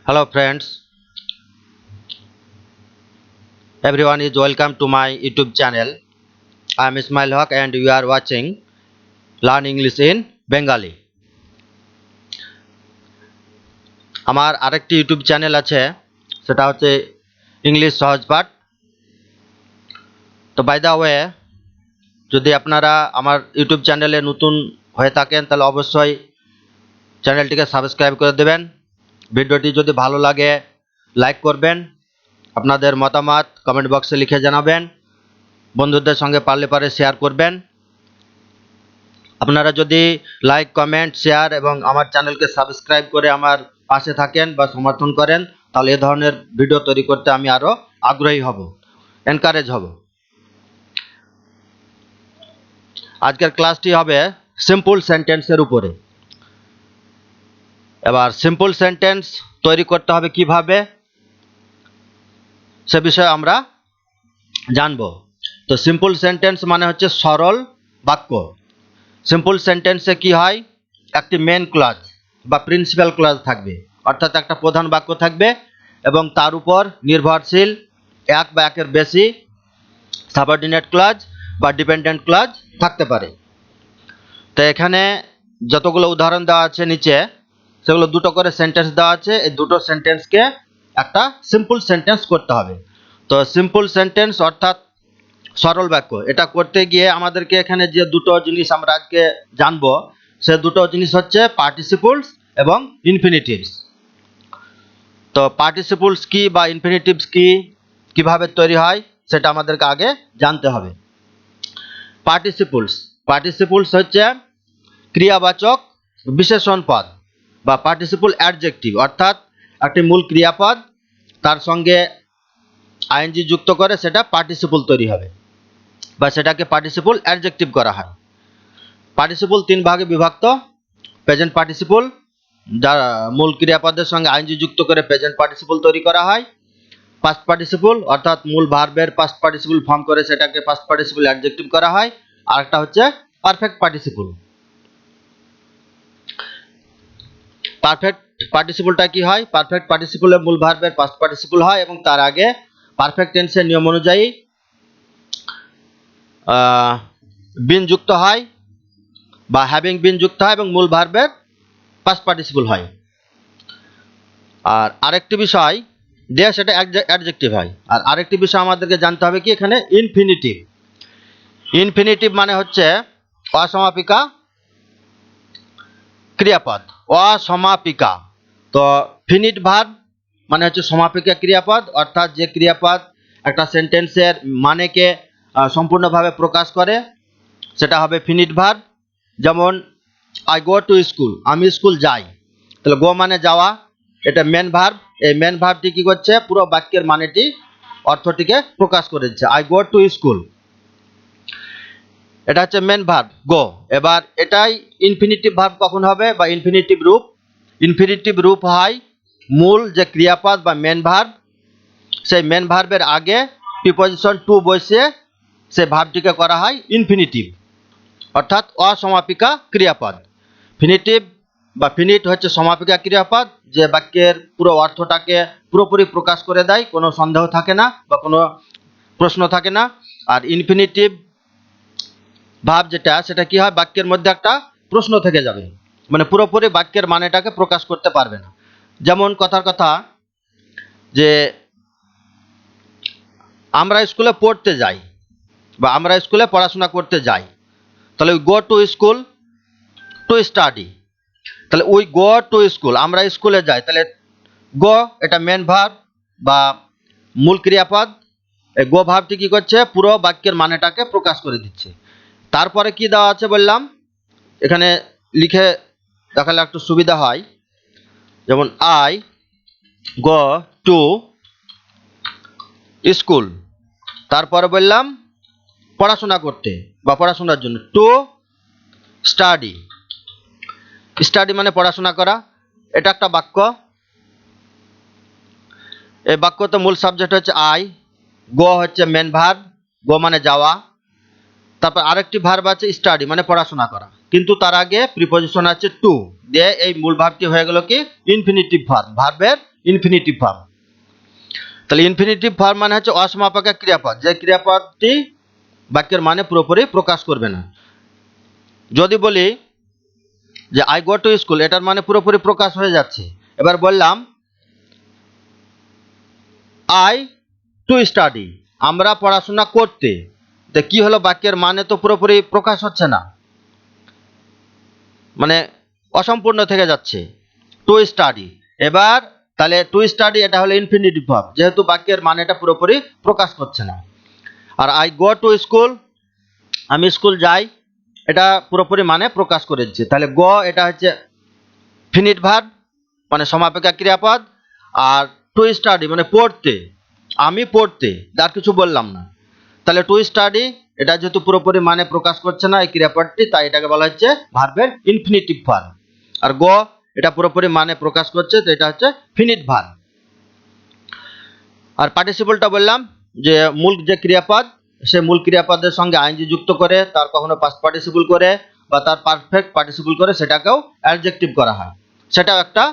Hello friends, everyone is welcome to my YouTube channel. I am Ismail Haq and you are watching Learn English in Bengali. আমার আরেকটি YouTube channel আছে, সেটা হচ্ছে English সহজ পাঠ। তো বাই দ্য ওয়ে, যদি আপনারা আমার ইউটিউব চ্যানেলে নতুন হয়ে থাকেন তাহলে অবশ্যই চ্যানেলটিকে সাবস্ক্রাইব করে দেবেন। ভিডিওটি যদি ভালো লাগে লাইক করবেন, আপনাদের মতামত কমেন্ট বক্সে লিখে জানাবেন, বন্ধুদের সঙ্গে পারলে শেয়ার করবেন। আপনারা যদি লাইক কমেন্ট শেয়ার এবং আমার চ্যানেলকে সাবস্ক্রাইব করে আমার পাশে থাকেন বা সমর্থন করেন, তাহলে এই ধরনের ভিডিও তৈরি করতে আমি আরও আগ্রহী হব, এনকারেজ হব। আজকের ক্লাসটি হবে সিম্পল সেন্টেন্সের উপরে। এবার সিম্পল সেন্টেন্স তৈরি করতে হবে কিভাবে, সে বিষয়ে আমরা জানব। তো সিম্পল সেন্টেন্স মানে হচ্ছে সরল বাক্য। সিম্পল সেন্টেন্সে কি হয়, একটি মেন ক্লজ বা প্রিন্সিপাল ক্লজ থাকবে, অর্থাৎ একটা প্রধান বাক্য থাকবে এবং তার উপর নির্ভরশীল এক বা একের বেশি সাবঅর্ডিনেট ক্লজ বা ডিপেন্ডেন্ট ক্লজ থাকতে পারে। তো এখানে যতগুলো উদাহরণ দেওয়া আছে নিচে, সেগুলো দুটো করে সেন্টেন্স দেওয়া আছে। এই দুটো সেন্টেন্সকে একটা সিম্পল সেন্টেন্স করতে হবে। তো সিম্পল সেন্টেন্স অর্থাৎ সরল বাক্য, এটা করতে গিয়ে আমাদেরকে এখানে যে দুটো জিনিস আমরা আজকে জানবো, সে দুটো জিনিস হচ্ছে পার্টিসিপলস এবং ইনফিনিটিভস। তো পার্টিসিপলস কি বা ইনফিনিটিভস কি, কিভাবে তৈরি হয়, সেটা আমাদেরকে আগে জানতে হবে। পার্টিসিপলস হচ্ছে ক্রিয়াবাচক বিশেষণ পদ বা পার্টিসিপল অ্যাডজেক্টিভ, অর্থাৎ একটি মূল ক্রিয়াপদ তার সঙ্গে আইএনজি যুক্ত করে সেটা পার্টিসিপল তৈরি হবে বা সেটাকে পার্টিসিপল অ্যাডজেক্টিভ করা হয়। পার্টিসিপল তিন ভাগে বিভক্ত। প্রেজেন্ট পার্টিসিপল, যার মূল ক্রিয়াপদের সঙ্গে আইএনজি যুক্ত করে প্রেজেন্ট পার্টিসিপল তৈরি করা হয়। পাস্ট পার্টিসিপল, অর্থাৎ মূল ভার্বের পাস্ট পার্টিসিপল ফর্ম করে সেটাকে পাস্ট পার্টিসিপল অ্যাডজেক্টিভ করা হয়। আর একটা হচ্ছে পারফেক্ট পার্টিসিপল। পারফেক্ট পার্টিসিপলটা কি হয়, পারফেক্ট পার্টিসিপলের মূল ভার্বের পাস্ট পার্টিসিপল হয় এবং তার আগে পারফেক্ট টেন্সের নিয়ম অনুযায়ী বিন যুক্ত হয় বা হ্যাভিং বিন যুক্ত হয় এবং মূল ভার্বের পাস্ট পার্টিসিপল হয়। আর আরেকটি বিষয় দিয়ে সেটা অ্যাডজেক্টিভ হয়। আর আরেকটি বিষয় আমাদেরকে জানতে হবে কি, এখানে ইনফিনিটিভ। ইনফিনিটিভ মানে হচ্ছে অসমাপিকা ক্রিয়াপদ, অসমাপিকা। তো ফিনিট ভার্ব মানে হচ্ছে সমাপিকা ক্রিয়াপদ, অর্থাৎ যে ক্রিয়াপদ একটা সেন্টেন্সের মানেকে সম্পূর্ণভাবে প্রকাশ করে, সেটা হবে ফিনিট ভার্ব। যেমন আই গো টু স্কুল, আমি স্কুল যাই। তাহলে গো মানে যাওয়া, এটা মেন ভার্ব। এই মেন ভার্বটি কি করছে, পুরো বাক্যের মানেটি অর্থটিকে প্রকাশ করে দিচ্ছে। আই গো টু স্কুল, এটা হচ্ছে মেন ভার্ব গো। এবার এটাই ইনফিনিটিভ ভার্ব কখন হবে বা ইনফিনিটিভ রূপ। ইনফিনিটিভ রূপ হয় মূল যে ক্রিয়াপদ বা মেন ভার্ব, সেই মেন ভার্বের আগে প্রিপজিশন টু বসিয়ে সেই ভার্বটিকে করা হয় ইনফিনিটিভ, অর্থাৎ অসমাপিকা ক্রিয়াপদ। ফিনিটিভ বা ফিনিট হচ্ছে সমাপিকা ক্রিয়াপদ, যে বাক্যের পুরো অর্থটাকে পুরোপুরি প্রকাশ করে দেয়, কোনো সন্দেহ থাকে না বা কোনো প্রশ্ন থাকে না। আর ইনফিনিটিভ ভাব যেটা, সেটা কি হয়, বাক্যের মধ্যে একটা প্রশ্ন থেকে যাবে, মানে পুরোপুরি বাক্যের মানেটাকে প্রকাশ করতে পারবে না। যেমন কথার কথা যে আমরা স্কুলে পড়তে যাই বা আমরা স্কুলে পড়াশোনা করতে যাই, তাহলে we go to school to study. তাহলে উই গো টু স্কুল, আমরা স্কুলে যাই। তাহলে গো এটা মেন ভার্ব বা মূল ক্রিয়াপদ। এই গো ভার্বটি কি করছে, পুরো বাক্যের মানেটাকে প্রকাশ করে দিচ্ছে। তারপরে কি দেওয়া আছে বললাম, এখানে লিখে দেখালে একটু সুবিধা হয়। যেমন আই গো টু স্কুল, তারপরে বললাম পড়াশোনা করতে বা পড়াশোনার জন্য, টু স্টাডি। স্টাডি মানে পড়াশোনা করা, এটা একটা বাক্য। এই বাক্যতে মূল সাবজেক্ট হচ্ছে আই, গো হচ্ছে মেন ভার্ব, গো মানে যাওয়া। তারপর আরেকটি ভার্ব আছে স্টাডি মানে পড়াশোনা করা। কিন্তু তার আগে প্রিপজিশন আছে টু, দিয়ে এই মূল ভার্বটি হয়ে গেল কি ইনফিনিটিভ ভার্ব, ভার্বের ইনফিনিটিভ ভার্ব। তাহলে ইনফিনিটিভ ভার্ব মানে হচ্ছে অসমাপক ক্রিয়াপদ, যে ক্রিয়াপদটি বাক্যের মানে পুরোপুরি প্রকাশ করবে না। যদি বলি যে আই গো টু স্কুল, এটার মানে পুরোপুরি প্রকাশ হয়ে যাচ্ছে। এবার বললাম আই টু স্টাডি, আমরা পড়াশোনা করতে, তো কি হলো, বাক্যের মানে তো পুরোপুরি প্রকাশ হচ্ছে না, মানে অসম্পূর্ণ থেকে যাচ্ছে। টু স্টাডি, এবার তাহলে টু স্টাডি এটা হলো ইনফিনিটিভ ভার্ব, যেহেতু বাক্যের মানেটা পুরোপুরি প্রকাশ করছে না। আর আই গো টু স্কুল, আমি স্কুল যাই, এটা পুরোপুরি মানে প্রকাশ করে দিচ্ছে। তাহলে গো এটা হচ্ছে ফিনিট ভার্ব মানে সমাপিকা ক্রিয়াপদ, আর টু স্টাডি মানে পড়তে, আমি পড়তে, আর কিছু বললাম না। তাহলে টু স্টাডি এটা যেহেতু পুরোপুরি মানে প্রকাশ করছে না এই ক্রিয়াপদটি, তাই এটাকে বলা হচ্ছে ভার্বের ইনফিনিটিভ ভার্ব। আর গো এটা পুরোপুরি মানে প্রকাশ করছে, তো এটা হচ্ছে ফিনিট ভার্ব। আর পার্টিসিপলটা বললাম যে মূল যে ক্রিয়াপদ, সে মূল ক্রিয়াপদের সঙ্গে আইএনজি যুক্ত করে, তার কখনো পাস্ট পার্টিসিপল করে বা তার পারফেক্ট পার্টিসিপল করে, সেটাকেও অ্যাডজেক্টিভ করা হয়, সেটাও একটা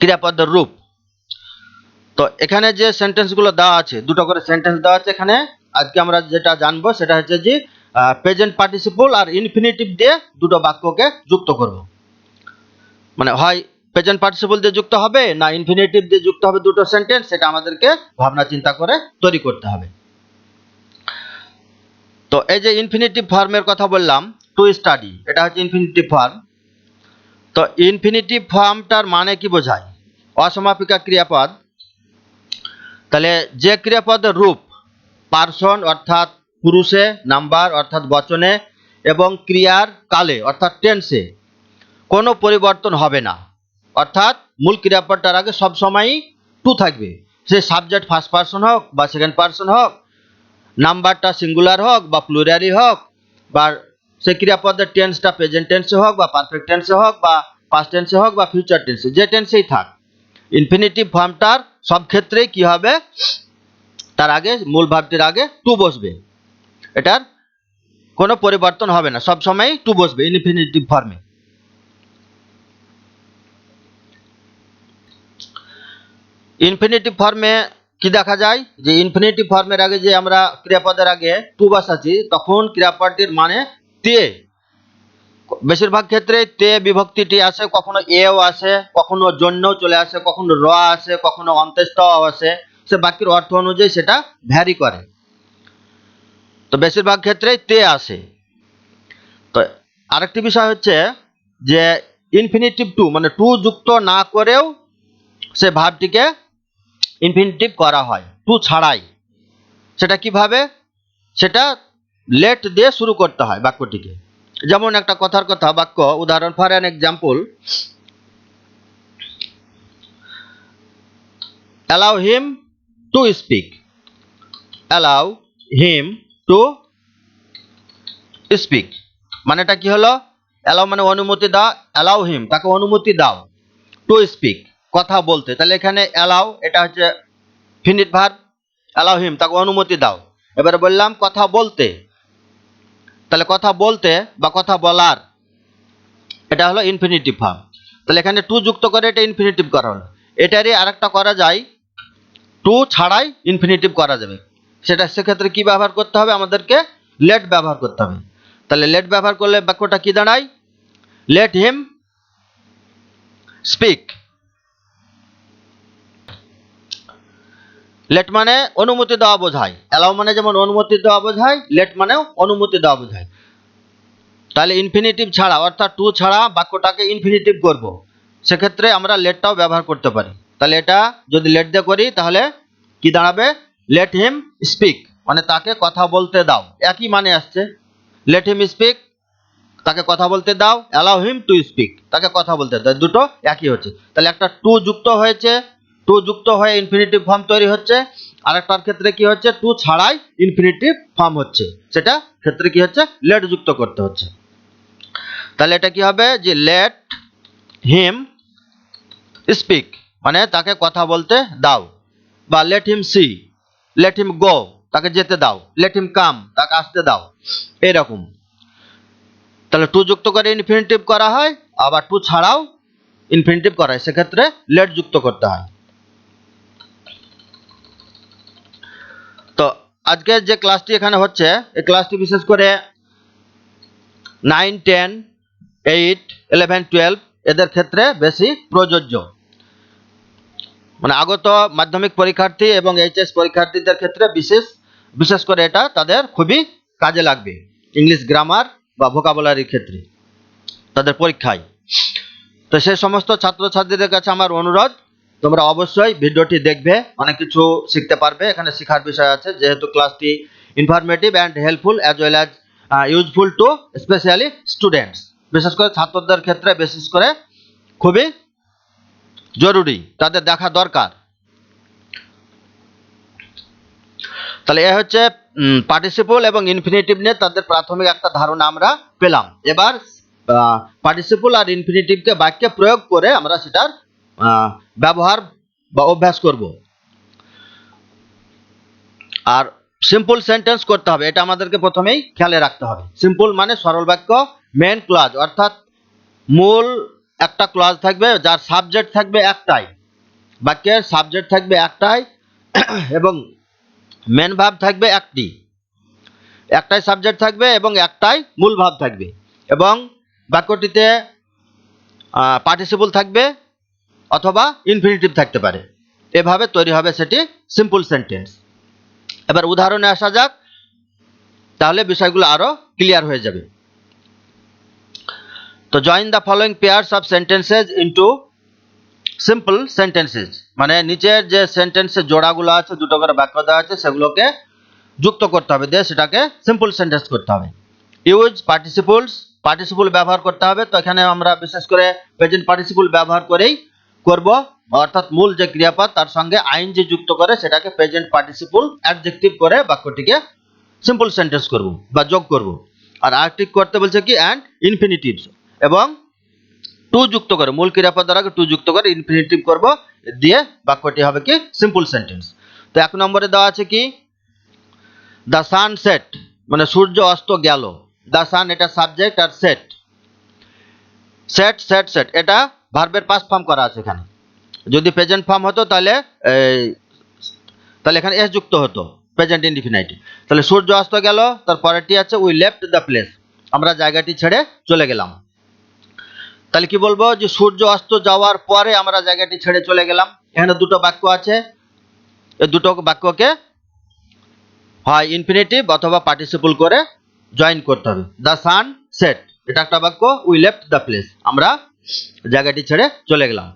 ক্রিয়াপদের রূপ। তো এখানে যে সেন্টেন্সগুলো দেওয়া আছে, দুটো করে সেন্টেন্স দেওয়া আছে এখানে। আজকে আমরা যেটা জানবো সেটা হচ্ছে যে প্রেজেন্ট পার্টিসিপল আর ইনফিনিটিভ দিয়ে দুটো বাক্যকে যুক্ত করব। মানে হয় প্রেজেন্ট পার্টিসিপল দিয়ে যুক্ত হবে না ইনফিনিটিভ দিয়ে যুক্ত হবে দুটো সেন্টেন্স, সেটা আমাদেরকে ভাবনা চিন্তা করে তৈরি করতে হবে। তো এই যে ইনফিনিটিভ ফর্মের কথা বললাম, টু স্টাডি এটা হচ্ছে ইনফিনিটিভ ফর্ম। তো ইনফিনিটিভ ফর্মটার মানে কি বোঝায়? অসমাপিকা ক্রিয়াপদ। তাহলে যে ক্রিয়াপদের রূপ পার্সন অর্থাৎ পুরুষে, নাম্বার অর্থাৎ বচনে এবং ক্রিয়ার কালে অর্থাৎ টেন্সে কোনো পরিবর্তন হবে না, অর্থাৎ মূল ক্রিয়াপদটার আগে সবসময়ই টু থাকবে। সে সাবজেক্ট ফার্স্ট পার্সন হোক বা সেকেন্ড পার্সন হোক, নাম্বারটা সিঙ্গুলার হোক বা প্লুরালি হোক, বা সে ক্রিয়াপদের টেন্সটা প্রেজেন্ট টেন্সে হোক বা পারফেক্ট টেন্সে হোক বা পাস্ট টেন্সে হোক বা ফিউচার টেন্সে, যে টেন্সেই থাক, ইনফিনিটিভ ফর্মটার সব ক্ষেত্রেই কি হবে, তার আগে মূল ভার্বটির আগে টু বসবে, এটার কোনো পরিবর্তন হবে না, সব সময় টু বসবে ইনফিনিটিভ ফর্মে। ইনফিনিটিভ ফর্মে কি দেখা যায়, যে ইনফিনিটিভ ফর্মের আগে যে আমরা ক্রিয়াপদের আগে টু বসাচ্ছি, তখন ক্রিয়াপদটির মানে তে, বেশিরভাগ ক্ষেত্রে তে বিভক্তিটি আসে, কখনো এও আসে, কখনো জন্যও চলে আসে, কখনো র আসে, কখনো অন্ত্যেষ্ট আসে, সে বাক্যের অর্থ অনুযায়ী সেটা ভ্যারি করে। তো বেশিরভাগ ক্ষেত্রেই তে আসে। তো আরেকটি বিষয় হচ্ছে যে ইনফিনিটিভ টু মানে টু যুক্ত না করেও সে ভার্বটিকে ইনফিনিটিভ করা হয়, টু ছাড়াই। সেটা কিভাবে? সেটা লেট দিয়ে শুরু করতে হয় বাক্যটিকে। যেমন একটা কথার কথা বাক্য উদাহরণ, for an example, allow him to speak, allow him to speak মানেটা কি হলো? অ্যালাউ মানে অনুমতি দাও, অ্যালাউ হিম তাকে অনুমতি দাও, টু স্পিক কথা বলতে। তাহলে এখানে অ্যালাউ এটা হচ্ছে ফিনিট ভার্ব, অ্যালাউ হিম তাকে অনুমতি দাও। এবারে বললাম কথা বলতে, তাহলে কথা বলতে বা কথা বলার এটা হলো ইনফিনিটিভ ফর্ম। তাহলে এখানে টু যুক্ত করে এটা ইনফিনিটিভ করা হলো। এটারই আরেকটা করা যায়, টু ছাড়াই ইনফিনিটিভ করা যাবে। সেটা সেক্ষেত্রে কি ব্যবহার করতে হবে? আমাদেরকে লেট ব্যবহার করতে হবে। তাহলে লেট ব্যবহার করলে বাক্যটা কি দাঁড়ায়? Let him speak. লেট মানে অনুমতি দেওয়া বোঝায়, অ্যালাউ মানে যেমন অনুমতি দেওয়া বোঝায়, লেট মানেও অনুমতি দেওয়া বোঝায়। তাহলে ইনফিনিটিভ ছাড়া অর্থাৎ টু ছাড়া বাক্যটাকে ইনফিনিটিভ করব, সেক্ষেত্রে আমরা লেটটাও ব্যবহার করতে পারি। তাহলে এটা যদি লেট দিয়ে করি তাহলে কি দাঁড়াবে? লেট হিম স্পিক মানে তাকে কথা বলতে দাও, একই মানে আসছে। লেট হিম স্পিক তাকে কথা বলতে দাও, অ্যালাউ হিম টু স্পিক তাকে কথা বলতে দাও, দুটো একই হচ্ছে। তাহলে একটা টু যুক্ত হয়েছে, টু যুক্ত হয়ে ইনফিনিটিভ ফর্ম তৈরি হচ্ছে। আরেকটার ক্ষেত্রে কি হচ্ছে? টু ছাড়াই ইনফিনিটিভ ফর্ম হচ্ছে, সেটা ক্ষেত্রে কি হচ্ছে? লেট যুক্ত করতে হচ্ছে। তাহলে এটা কি হবে? যে লেট হিম স্পিক মানে তাকে কথা বলতে দাও, বা let him see, let him go তাকে যেতে দাও, লেট হিম কাম তাকে আসতে দাও, এরকম। তাহলে টু যুক্ত করে ইনফিনিটিভ করা হয়, আবার টু ছাড়াও ইনফিনিটিভ করা হয়, সেক্ষেত্রে লেট যুক্ত করতে হয়। তো আজকে যে ক্লাসটি এখানে হচ্ছে, এই ক্লাসটি বিশেষ করে 9, 10, 8, 11, 12 এদের ক্ষেত্রে বেশি প্রযোজ্য। মানে আগত মাধ্যমিক পরীক্ষার্থী এবং এইচএস পরীক্ষার্থীদের ক্ষেত্রে বিশেষ করে এটা তাদের খুবই কাজে লাগবে, ইংলিশ গ্রামার বা ভোকাবুলারির ক্ষেত্রে তাদের পরীক্ষায়। তো সেই সমস্ত ছাত্রছাত্রীদের কাছে আমার অনুরোধ, তোমরা অবশ্যই ভিডিওটি দেখবে, অনেক কিছু শিখতে পারবে, এখানে শেখার বিষয় আছে, যেহেতু ক্লাসটি informative and helpful as well as useful to specially students, বিশেষ করে ছাত্রদের ক্ষেত্রে বিশেষ করে খুবই জরুরি, তাদের দেখা দরকার। তাহলে এ হচ্ছে পার্টিসিপল এবং ইনফিনিটিভ নিয়ে তাদের প্রাথমিক একটা ধারণা আমরা পেলাম। এবার পার্টিসিপল আর ইনফিনিটিভকে বাক্যে প্রয়োগ করে আমরা সেটার ব্যবহার বা অভ্যাস করব। আর সিম্পল সেন্টেন্স করতে হবে, এটা আমাদেরকে প্রথমেই খেয়ালে রাখতে হবে। সিম্পল মানে সরল বাক্য, মেন ক্লজ অর্থাৎ মূল একটা ক্লজ থাকবে যার সাবজেক্ট থাকবে একটাই, বাক্যের সাবজেক্ট থাকবে একটাই এবং মেন ভাব থাকবে একটাই সাবজেক্ট থাকবে এবং একটাই মূল ভাব থাকবে, এবং বাক্যটিতে পার্টিসিপল থাকবে অথবা ইনফিনিটিভ থাকতে পারে। এভাবে তৈরি হবে সেটি সিম্পল সেন্টেন্স। এবার উদাহরণে আসা যাক, তাহলে বিষয়গুলো আরো ক্লিয়ার হয়ে যাবে। তো join the following pairs of sentences into simple sentences, মানে নিচের যে সেন্টেন্সের জোড়াগুলো আছে, দুটো করে বাক্য দেওয়া আছে, সেগুলোকে যুক্ত করতে হবে, দিয়ে সেটাকে সিম্পল সেন্টেন্স করতে হবে। ইউজ পার্টিসিপল ব্যবহার করতে হবে। তো এখানে আমরা বিশেষ করে প্রেজেন্ট পার্টিসিপল ব্যবহার করেই করব, অর্থাৎ মূল যে ক্রিয়াপদ তার সঙ্গে আইএনজি যুক্ত করে সেটাকে প্রেজেন্ট পার্টিসিপল অ্যাডজেক্টিভ করে বাক্যটিকে সিম্পল সেন্টেন্স করব বা যোগ করব। আর আরেকটি করতে বলছে কি অ্যান্ড ইনফিনিটিভস, এবং টু যুক্ত করে, মূল ক্রিয়াপদ দ্বারা টু যুক্ত করে ইনফিনিটিভ করব, দিয়ে বাক্যটি হবে কি সিম্পল সেন্টেন্স। তো 1 নম্বরে দেওয়া আছে কি দ্য সান সেট, মানে সূর্য অস্ত গেল। দ্য সান এটা সাবজেক্ট, আর সেট এটা ভার্বের পাস্ট ফর্ম করা আছে। এখানে যদি প্রেজেন্ট ফর্ম হতো তাহলে এখানে এস যুক্ত হতো, প্রেজেন্ট ইনডিফিনাইট। তাহলে সূর্য অস্ত গেল, তার পরেরটি আছে উই লেফট দ্য প্লেস, আমরা জায়গাটি ছেড়ে চলে গেলাম। তাহলে কি বলবো, যে সূর্য অস্ত যাওয়ার পরে আমরা জায়গাটি ছেড়ে চলে গেলাম। এখানে দুটো বাক্য আছে, এই দুটো বাক্যকে হয় ইনফিনিটিভ অথবা পার্টিসিপল করে জয়েন করতে হবে। দ্য সান সেট এটা একটা বাক্য, উই লেফট দ্য প্লেস আমরা জায়গাটি ছেড়ে চলে গেলাম।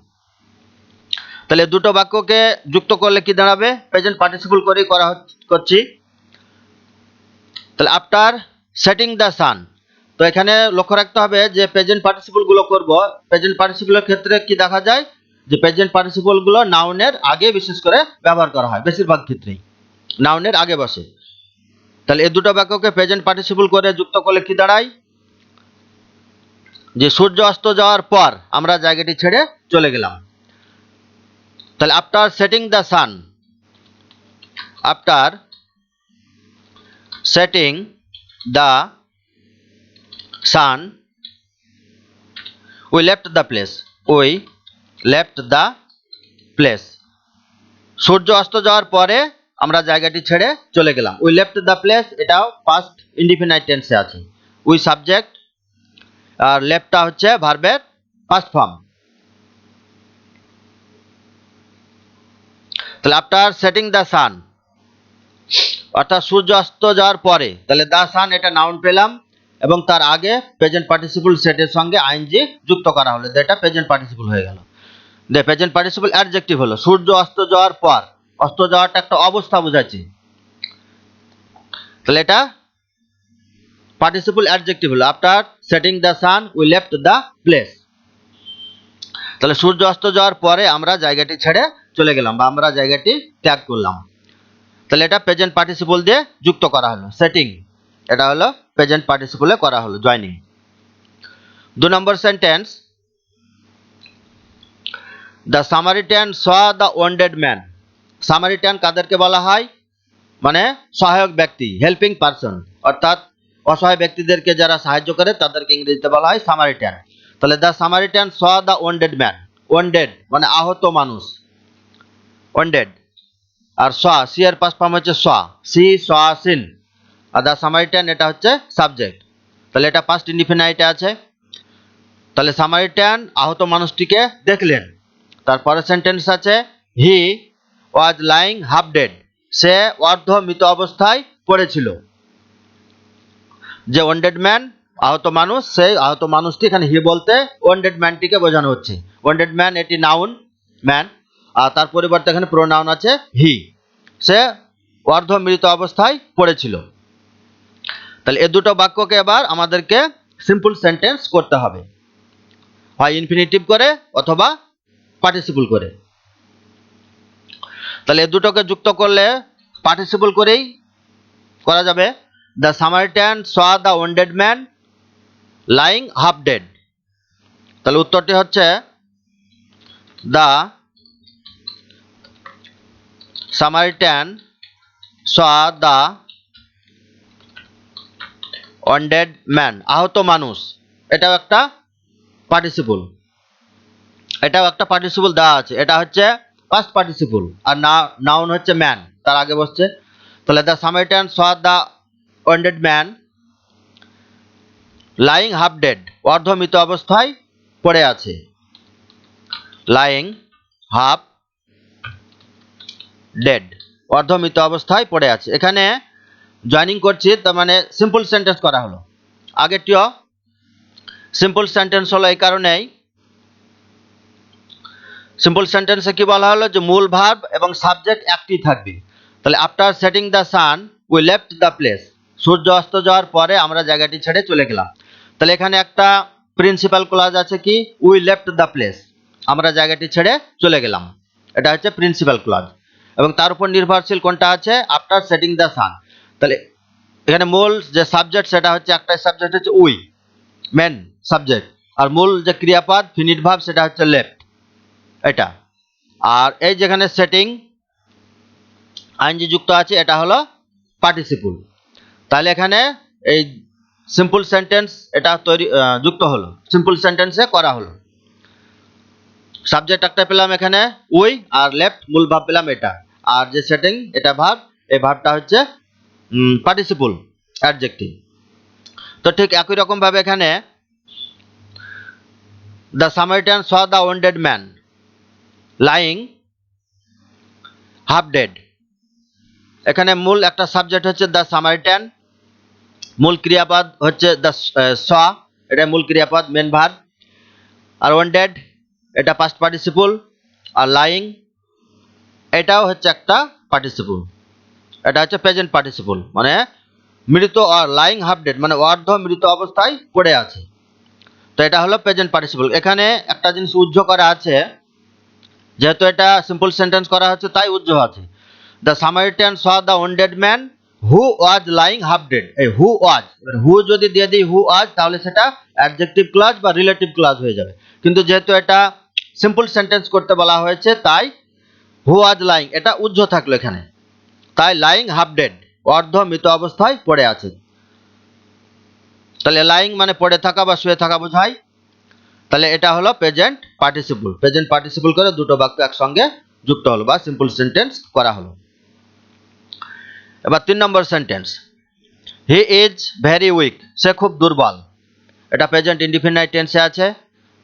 তাহলে দুটো বাক্যকে যুক্ত করলে কি দাঁড়াবে, প্রেজেন্ট পার্টিসিপল করেই করছি। তাহলে আফটার সেটিং দ্য সান, তো এখানে লক্ষ্য রাখতে হবে যে প্রেজেন্ট পার্টিসিপল গুলো করব, প্রেজেন্ট পার্টিসিপলের ক্ষেত্রে কি দেখা যায় যে প্রেজেন্ট পার্টিসিপল গুলো নাউনের আগে বিশেষ করে ব্যবহার করা হয়, বেশিরভাগ ক্ষেত্রেই নাউনের আগে বসে। তাহলে এই দুটো বাক্যকে প্রেজেন্ট পার্টিসিপল করে যুক্ত করলে কি দাঁড়ায়, যে সূর্য অস্ত যাওয়ার পর আমরা জায়গাটি ছেড়ে চলে গেলাম। তাহলে after setting the sun, after setting the sun we left the place, we left the place, সূর্য অস্ত যাওয়ার পরে আমরা জায়গাটি ছেড়ে চলে গেলাম। উই লেফট দ্য প্লেস এটাও পাস্ট ইনডিফিনাইট টেন্সে আছে, উই সাবজেক্ট আর লেফটটা হচ্ছে ভার্বের ফার্স্ট ফর্ম। তাহলে আফটার সেটিং দ্য সান অর্থাৎ সূর্য অস্ত যাওয়ার পরে, তাহলে দ্য সান এটা নাউন পেলাম এবং তার আগে প্রেজেন্ট পার্টিসিপল সেটের সঙ্গে আইএনজি যুক্ত করা হলো, এটা প্রেজেন্ট পার্টিসিপল হয়ে গেল। প্রেজেন্ট পার্টিসিপল অ্যাডজেক্টিভ হলো সূর্য অস্ত যাওয়ার পর, অস্ত যাওয়াটা একটা অবস্থা বোঝাচ্ছে, তাহলে এটা পার্টিসিপল অ্যাডজেক্টিভ হলো after setting the sun we left the place. তাহলে সূর্য অস্ত যাওয়ার পরে আমরা জায়গাটি ছেড়ে চলে গেলাম বা আমরা জায়গাটি ত্যাগ করলাম। তাহলে এটা প্রেজেন্ট পার্টিসিপল দিয়ে যুক্ত করা হলো, সেটিং এটা হলো প্রেজেন্ট পার্টিসিপলে করা হলো জয়নিং। 2 নম্বর sentence, the Samaritan saw the wounded man. Samaritan কাদেরকে বলা হয়, মানে সহায়ক ব্যক্তি, হেল্পিং পারসন, অর্থাৎ অসহায় ব্যক্তিদেরকে যারা সাহায্য করে তাদেরকে ইংরেজিতে বলা হয় সামারিটান। তাহলে the Samaritan saw the wounded man, wounded মানে আহত মানুষ, ওয়েন্ডেড। আর সি এর পাস্ট ফর্ম হচ্ছে সি সিন, আর দ্য সামারিটান এটা হচ্ছে সাবজেক্ট। তাহলে এটা পাস্ট ইনডিফিনাইটে আছে। তাহলে সামারিটান আহত মানুষটিকে দেখলেন। তারপরে সেন্টেন্স আছে হি ওয়াজ লাইং হাফ ডেড, সে অর্ধ মৃত অবস্থায় পড়েছিল। যে ওয়েন্ডেড ম্যান আহত মানুষ, সেই আহত মানুষটি এখানে হি বলতে ওয়েন্ডেড ম্যানটিকে বোঝানো হচ্ছে। ওয়েন্ডেড ম্যান এটি নাউন ম্যান, আর তার পরিবর্তে এখানে প্রোনাউন আছে হি। সে অর্ধ মৃত অবস্থায় পড়েছিল। তাহলে এই দুটো বাক্যকে এবার আমাদেরকে সিম্পল সেন্টেন্স করতে হবে, হয় ইনফিনিটিভ করে অথবা পার্টিসিপল করে। তাহলে এই দুটোকে যুক্ত করলে পার্টিসিপল করেই করা যাবে। The Samaritan saw the wounded man lying half dead. তাহলে উত্তরটি হচ্ছে the Samaritan saw the wounded man, আহত মানুষ, এটাও একটা পার্টিসিপল, এটাও একটা পার্টিসিপল দেওয়া আছে। এটা হচ্ছে ফার্স্ট পার্টিসিপল, আর নাউন হচ্ছে ম্যান, তার আগে বসছে। তাহলে the Samaritan saw the wounded man lying half dead, অর্ধমৃত অবস্থায় পড়ে আছে। লাইং হাফ ডেড, অর্ধমৃত অবস্থায় পড়ে আছে। এখানে জয়েনিং করছি, তার মানে সিম্পল সেন্টেন্স করা হলো। আগেরটিও সিম্পল সেন্টেন্স হলো এই কারণেই, সিম্পল সেন্টেন্সে কি বলা হলো যে মূল ভার্ব এবং সাবজেক্ট একটি থাকবে। তাহলে after setting the sun we left the place, সূর্য অস্ত যাওয়ার পরে আমরা জায়গাটি ছেড়ে চলে গেলাম। তাহলে এখানে একটা প্রিন্সিপাল ক্লজ আছে কি উই লেফট দ্য প্লেস, আমরা জায়গাটি ছেড়ে চলে গেলাম, এটা হচ্ছে প্রিন্সিপাল ক্লজ। এবং তার উপর নির্ভরশীল কোনটা আছে আফটার সেটিং দ্য সান। তাহলে এখানে মূল যে সাবজেক্ট সেটা হচ্ছে একটাই সাবজেক্ট হচ্ছে উই, মেন সাবজেক্ট, আর মূল যে ক্রিয়াপদ ফিনিট ভার্ব সেটা হচ্ছে লেফট, এটা। আর এই যেখানে সেটিং আইনজি যুক্ত আছে এটা হলো পার্টিসিপল। তাহলে এখানে এই সিম্পল সেন্টেন্স এটা তৈরি যুক্ত হলো, সিম্পল সেন্টেন্সে করা হলো। সাবজেক্ট একটা পেলাম এখানে উই, আর লেফট মূল ভাব পেলাম এটা, আর যে সেটিং এটা ভাব, এই ভাবটা হচ্ছে পার্টিসিপল অ্যাডজেক্টিভ। তো ঠিক একই রকম ভাবে এখানে the Samaritan saw the wounded man lying half dead, এখানে মূল একটা সাবজেক্ট হচ্ছে দ্য সামারিটান, মূল ক্রিয়াপদ হচ্ছে দ্য স, এটা মূল ক্রিয়াপদ মেন ভার্ব, আর ওয়েন্ডেড এটা পাস্ট পার্টিসিপল, আর লাইং এটাও হচ্ছে একটা পার্টিসিপল, এটা হচ্ছে প্রেজেন্ট পার্টিসিপল, মানে মৃত, আর লাইং হাফ ডেড মানে অর্ধ মৃত অবস্থায় পড়ে আছে। তো এটা হলো প্রেজেন্ট পার্টিসিপল। এখানে একটা জিনিস উজ্জ্ব করা আছে, যেহেতু এটা সিম্পল সেন্টেন্স করা হচ্ছে তাই উজ্জ্ব আছে। The Samaritan saw the wounded man who was lying half dead, এই হু ওয়াজ, হু যদি দিয়ে দিই হু ওয়াজ তাহলে সেটা অ্যাডজেক্টিভ ক্লজ বা রিলেটিভ ক্লজ হয়ে যাবে। কিন্তু যেহেতু এটা সিম্পল সেন্টেন্স করতে বলা হয়েছে তাই হু ওয়াজ লাইং এটা উজ্জ্ব থাকলো এখানে, তাই লাইং হাফ ডেড অর্ধ মৃত অবস্থায় পড়ে আছে। তাহলে লাইং মানে পড়ে থাকা বা শুয়ে থাকা বোঝায়। তাহলে এটা হলো প্রেজেন্ট পার্টিসিপল, প্রেজেন্ট পার্টিসিপল করে দুটো বাক্য একসঙ্গে যুক্ত হলো বা সিম্পল সেন্টেন্স করা হলো। এবার 3 নম্বর sentence, he is very weak, সে খুব দুর্বল, এটা প্রেজেন্ট ইনডিফিনাইট টেন্সে আছে,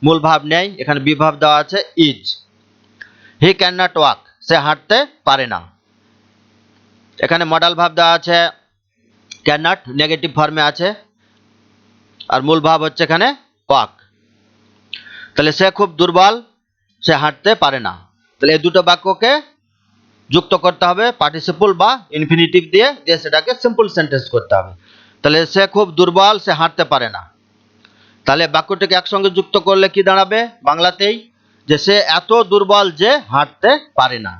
মূল ভাব নেই, এখানে বিভাব দেওয়া আছে is. He can not walk, সে হাঁটতে পারে না, এখানে মডাল ভাব দেওয়া আছে ক্যান নট, নেগেটিভ ফর্মে আছে, আর মূল ভাব হচ্ছে এখানে ওয়াক। তাহলে সে খুব দুর্বল, সে হাঁটতে পারে না। তাহলে এই দুটো বাক্যকে যুক্ত করতে হবে পার্টিসিপল বা ইনফিনিটিভ দিয়ে দিয়ে সেটাকে সিম্পল সেন্টেন্স করতে হবে। তাহলে সে খুব দুর্বল, সে হাঁটতে পারে না। তাহলে বাক্যটিকে একসঙ্গে যুক্ত করলে কি দাঁড়াবে বাংলাতেই, যে সে এত দুর্বল যে হাঁটতে পারে না।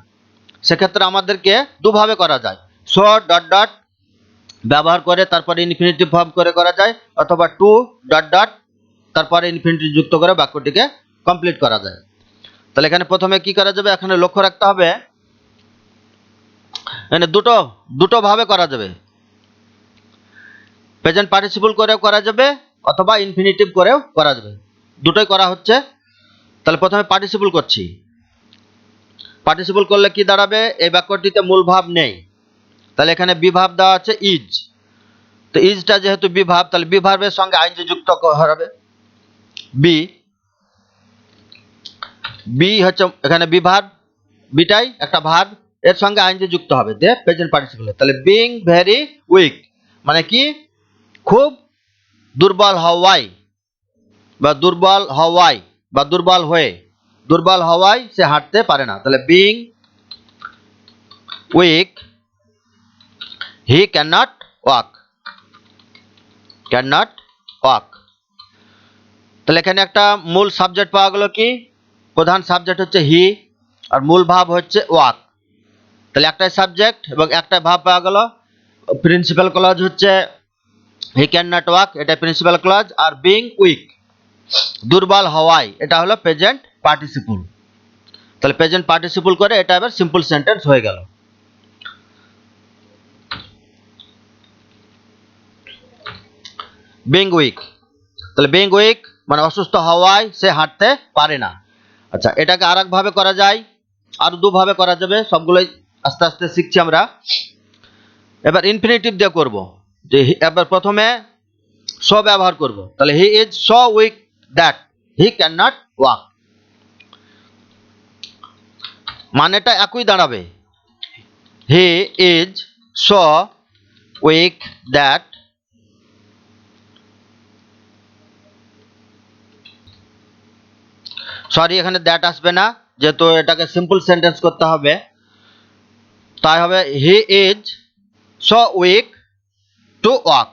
সেক্ষেত্রে আমাদেরকে দুভাবে করা যায়, সো ডট ডট ব্যবহার করে তারপরে ইনফিনিটিভ ভার্ব করে করা যায়, অথবা টু ডট ডট তারপরে ইনফিনিটিভ যুক্ত করে বাক্যটিকে কমপ্লিট করা যায়। তাহলে এখানে প্রথমে কি করা যাবে, এখানে লক্ষ্য রাখতে হবে এখানে দুটো ভাবে করা যাবে। প্রেজেন্ট পার্টিসিপল করেও করা যাবে অথবা ইনফিনিটিভ করেও করা যাবে, দুটোই করা হচ্ছে। তাহলে প্রথমে পার্টিসিপল করছি। পার্টিসিপল করলে কি দাঁড়াবে, এই বাক্যটিতে মূল ভাব নেই, তাহলে এখানে বিভাব দেওয়া আছে ইজ। তো ইজটা যেহেতু বিভাব, তাহলে বিভাবের সঙ্গে আইনজি যুক্ত হবে। বি বি হচ্ছে এখানে বিভাব, বিটাই একটা ভার্ব, এর সঙ্গে আইনজি যুক্ত হবে দে প্রেজেন্ট পার্টিসিপল। তাহলে বিং ভেরি উইক মানে কি, খুব দুর্বল হওয়ায় বা দুর্বল হওয়ায় বা দুর্বল হয়ে, দুর্বল হওয়ায় সে হাঁটতে পারে না। তাহলে being weak he can not walk, can not walk. তাহলে এখানে একটা মূল সাবজেক্ট পাওয়া গেল, কি প্রধান সাবজেক্ট হচ্ছে হি আর মূল ভাব হচ্ছে ওয়াক। তাহলে একটাই সাবজেক্ট এবং একটাই ভাব পাওয়া গেল। প্রিন্সিপাল ক্লজ হচ্ছে হি ক্যান নট ওয়াক, এটা প্রিন্সিপাল ক্লজ, আর বিং উইক দুর্বল হওয়ায় এটা হলো প্রেজেন্ট পার্টিসিপল। তাহলে প্রেজেন্ট পার্টিসিপল করে এটা এবার সিম্পল সেন্টেন্স হয়ে গেল। বিং উইক, তাহলে বিং উইক মানে অসুস্থ হওয়ায় সে হাঁটতে পারে না। আচ্ছা, এটাকে আর একভাবে করা যায়, আর দুভাবে করা যাবে, সবগুলোই আস্তে আস্তে শিখছি আমরা। এবার ইনফিনিটিভ দিয়ে করব, যে এবার প্রথমে সো ব্যবহার করব। তাহলে he is so weak that he can not walk, মানেটা একই দাঁড়াবে। হি is so weak that, sorry এখানে দ্যাট আসবে না, যেহেতু এটাকে সিম্পল সেন্টেন্স করতে হবে, তাই হবে he is so weak to walk.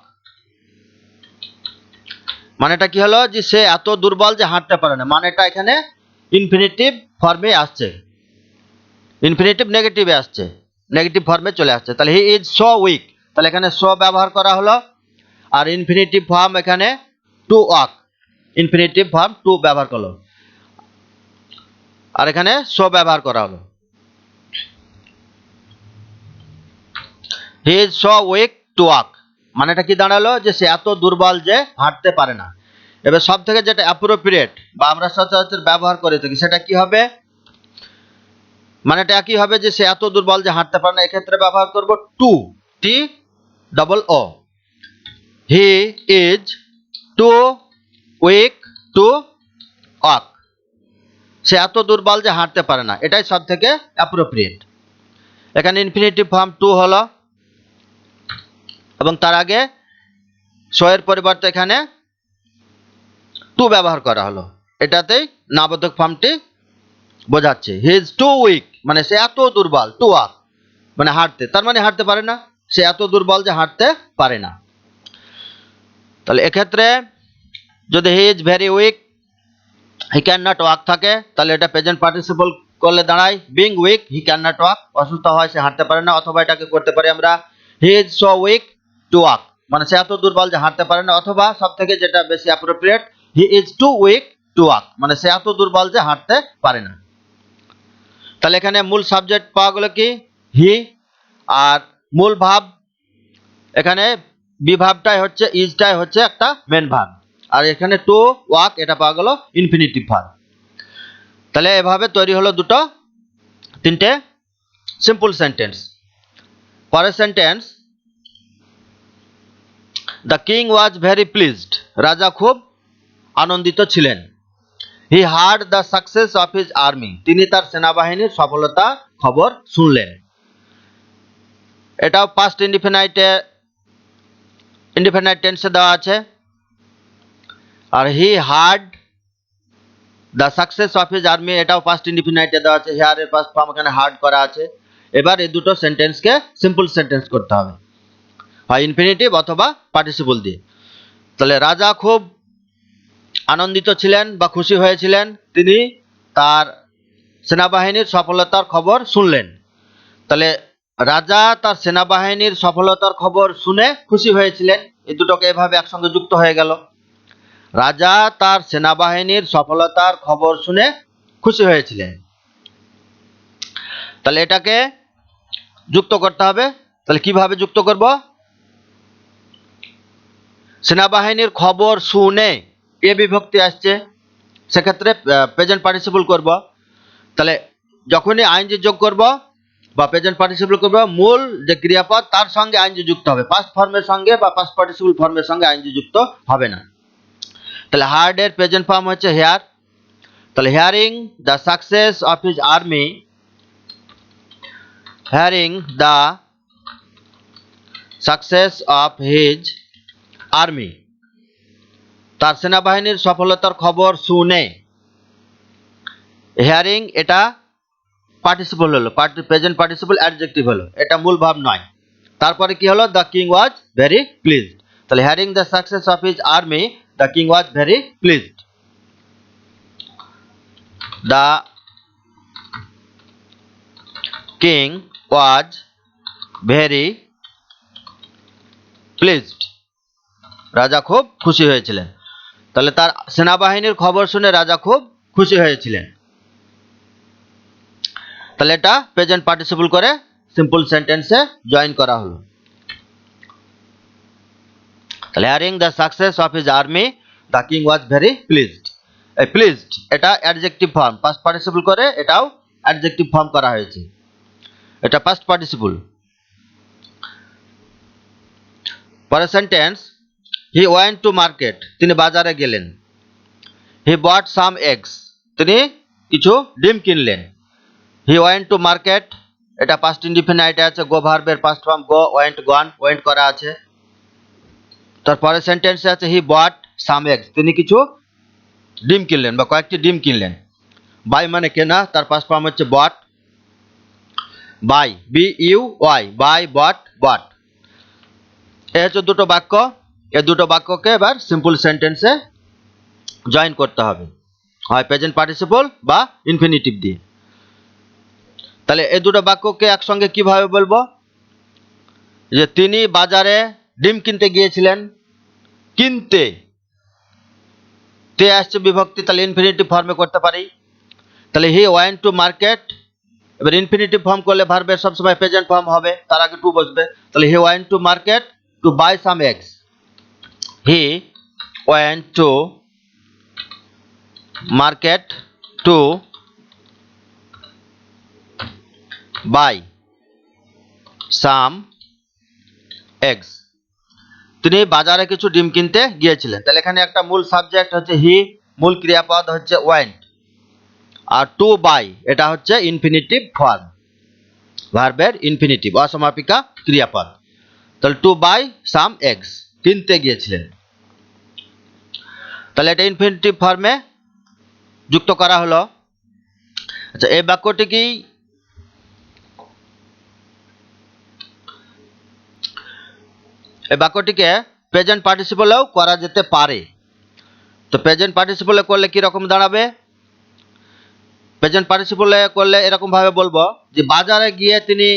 মানেটা কি হলো, যে সে এত দুর্বল যে হাঁটতে পারে না, মানেটা এখানে ইনফিনিটিভ ফর্মে আসছে, ইনফিনিটিভ নেগেটিভে আসছে, নেগেটিভ ফর্মে চলে আসছে। তাহলে হি ইজ সো উইক, তাহলে এখানে সো ব্যবহার করা হলো, আর ইনফিনিটিভ ফর্ম এখানে to walk, infinitive form to ব্যবহার করলো, আর এখানে সো ব্যবহার করা হলো। He is so weak to walk মানেটা কি দাঁড়ালো, যে সে এত দুর্বল যে হাঁটতে পারে না। এবার সব থেকে যেটা অ্যাপ্রোপ্রিয়েট বা আমরা সচরাচর ব্যবহার করে থাকি সেটা কি হবে, মানেটা একই হবে, যে সে এত দুর্বল যে হাঁটতে পারে না, এক্ষেত্রে ব্যবহার করব too, T double O. He is too weak to walk, সে এত দুর্বল যে হাঁটতে পারে না, এটাই সব থেকে অ্যাপ্রোপ্রিয়েট। এখানে ইনফিনিটিভ ফর্ম টু হলো এবং তার আগে সো এর পরিবর্তে এখানে টু ব্যবহার করা হলো, এটাতেই নাবোধক ফর্মটি বোঝাচ্ছে। হি ইজ টু উইক মানে সে এত দুর্বল, টু ওয়াক মানে হাঁটতে, তার মানে হাঁটতে পারে না, সে এত দুর্বল যে হাঁটতে পারে না। তাহলে এক্ষেত্রে যদি he is very weak he can not walk থাকে, তাহলে এটা প্রেজেন্ট পার্টিসিপল করলে দাঁড়ায় being weak he can not walk, অসুস্থ হয় সে হাঁটতে পারে না। অথবা এটাকে করতে পারি আমরা হি is so weak to walk মানে সে এত দুর্বল যে হাঁটতে পারে না। অথবা সব থেকে যেটা বেশি appropriate, he is too weak to walk মানে সে এত দুর্বল যে হাঁটতে পারে না। তাহলে এখানে মূল সাবজেক্ট পাওয়া গেল কি হি, আর মূল ভাব এখানে বিভাবটাই হচ্ছে, ইজটাই হচ্ছে একটা মেন ভাব, আর এখানে টু ওয়াক এটা পাওয়া গেল ইনফিনিটিভ ভার্ব। তাহলে এভাবে তৈরি হলো দুটো তিনটে সিম্পল সেন্টেন্স। পরের sentence, the king was very pleased, রাজা খুব আনন্দিত ছিলেন। হি heard the success of his army, তিনি তার সেনাবাহিনীর সফলতা খবর শুনলেন। এটাও পাস্ট ইনডিফিনাইট টেন্সে দেওয়া আছে। আর he heard the success of his army এটাও পাস্ট ইনডিফিনাইটে দেওয়া আছে, হিয়ার এর পাস্ট ফর্ম এখানে হার্ড করা আছে। এবার এই দুটো সেন্টেন্সকে সিম্পল সেন্টেন্স করতে হবে, হয় ইনফিনিটিভ অথবা পার্টিসিপল দিয়ে। তাহলে রাজা খুব আনন্দিত ছিলেন বা খুশি হয়েছিলেন, তিনি তার সেনাবাহিনীর সফলতার খবর শুনলেন। তাহলে রাজা তার সেনাবাহিনীর সফলতার খবর শুনে খুশি হয়েছিলেন, এই দুটোকে এভাবে একসঙ্গে যুক্ত হয়ে গেল। রাজা তার সেনাবাহিনীর সফলতার খবর শুনে খুশি হয়েছিলেন, তাহলে এটাকে যুক্ত করতে হবে। তাহলে কিভাবে যুক্ত করব, সেনাবাহিনীর খবর শুনে এ বিভক্তি আসছে, সেক্ষেত্রে প্রেজেন্ট পার্টিসিপল করব। তাহলে যখনই আইনজি যোগ করব বা প্রেজেন্ট পার্টিসিপল করব, মূল যে ক্রিয়াপদ তার সঙ্গে আইনজি যুক্ত হবে, পাস্ট ফর্মের সঙ্গে বা পাস্ট পার্টিসিপল ফর্মের সঙ্গে আইনজি যুক্ত হবে না। তাহলে হার্ড এর প্রেজেন্ট ফর্ম হচ্ছে হেয়ার। তাহলে hearing the success of his army, hearing the success of his army, তার সেনাবাহিনীর সফলতার খবর শুনে। হিয়ারিং এটা পার্টিসিপল হলো, প্রেজেন্ট পার্টিসিপল অ্যাডজেক্টিভ হলো, এটা মূল ভাব নয়। তারপরে কি হলো, the king was very pleased. তাহলে hearing the success of his army, the king was very pleased. The king was very pleased, রাজা খুব খুশি হয়েছিলেন। তাহলে তার সেনাবাহিনীর খবর শুনে রাজা খুব খুশি হয়েছিলেন। তাহলে এটা প্রেজেন্ট পার্টিসিপল করে সিম্পল সেন্টেন্সে জয়েন করা হলো। তাহলে hearing the success of his army, the king was very pleased. এই প্লিজড এটা অ্যাডজেক্টিভ ফর্ম, পাস্ট পার্টিসিপল করে এটাও অ্যাডজেক্টিভ ফর্ম করা হয়েছে, এটা পাস্ট পার্টিসিপল। পরের sentence, he went to market, তিনি বাজারে গেলেন। হি বট সাম এগস, তিনি কিছু ডিম কিনলেন। হি ওয়েন্ট টু মার্কেট এটা পাস্ট ইনডিফিনাইট আছে, গো ভার্বের পাস্ট ফর্ম গো, ওয়েন্ট গন, ওয়েন্ট করা আছে। তারপরে সেন্টেন্সে আছে হি বট সাম এগস, তিনি কিছু ডিম কিনলেন বা কয়েকটি ডিম কিনলেন। বাই মানে কেনা, তার পাস্ট ফর্ম হচ্ছে bought, buy, B U Y, buy bought bought. এই হচ্ছে দুটো বাক্য, এই দুটো বাক্যকে এবার সিম্পল সেন্টেন্সে জয়েন করতে হবে, হয় প্রেজেন্ট পার্টিসিপল বা ইনফিনিটিভ দিয়ে। তাহলে এই দুটো বাক্যকে একসঙ্গে কিভাবে বলবো, যে তিনি বাজারে ডিম কিনতে গিয়েছিলেন। কিনতে, তে আসছে বিভক্তি, তাহলে ইনফিনিটিভ ফর্মে করতে পারি। তাহলে হি ওয়েন্ট টু মার্কেট, এবার ইনফিনিটিভ ফর্ম করলে ভার্বের সবসময় প্রেজেন্ট ফর্ম হবে, তার আগে টু বসবে। তাহলে he went to market to buy some eggs, he went to market to buy some eggs, তিনি বাজারে কিছু ডিম কিনতে গিয়েছিলেন। তাহলে এখানে একটা মূল সাবজেক্ট হচ্ছে হি, মূল ক্রিয়াপদ হচ্ছে ওয়েন্ট, আর টু বাই এটা হচ্ছে ইনফিনিটিভ ফর্ম, ভার্বের ইনফিনিটিভ অসমাপিকা ক্রিয়াপদ। তাহলে টু বাই সাম এগস, কিনতে গিয়েছিলেন। তাহলে এটা ইনফিনিটিভ ফর্মে যুক্ত করা হলো। আচ্ছা, এই বাক্যটিকে প্রেজেন্ট পার্টিসিপলেও করা যেতে পারে। তো প্রেজেন্ট পার্টিসিপলে করলে কি রকম দাঁড়াবে, প্রেজেন্ট পার্টিসিপলে করলে এরকম ভাবে বলবো যে বাজারে গিয়ে তিনি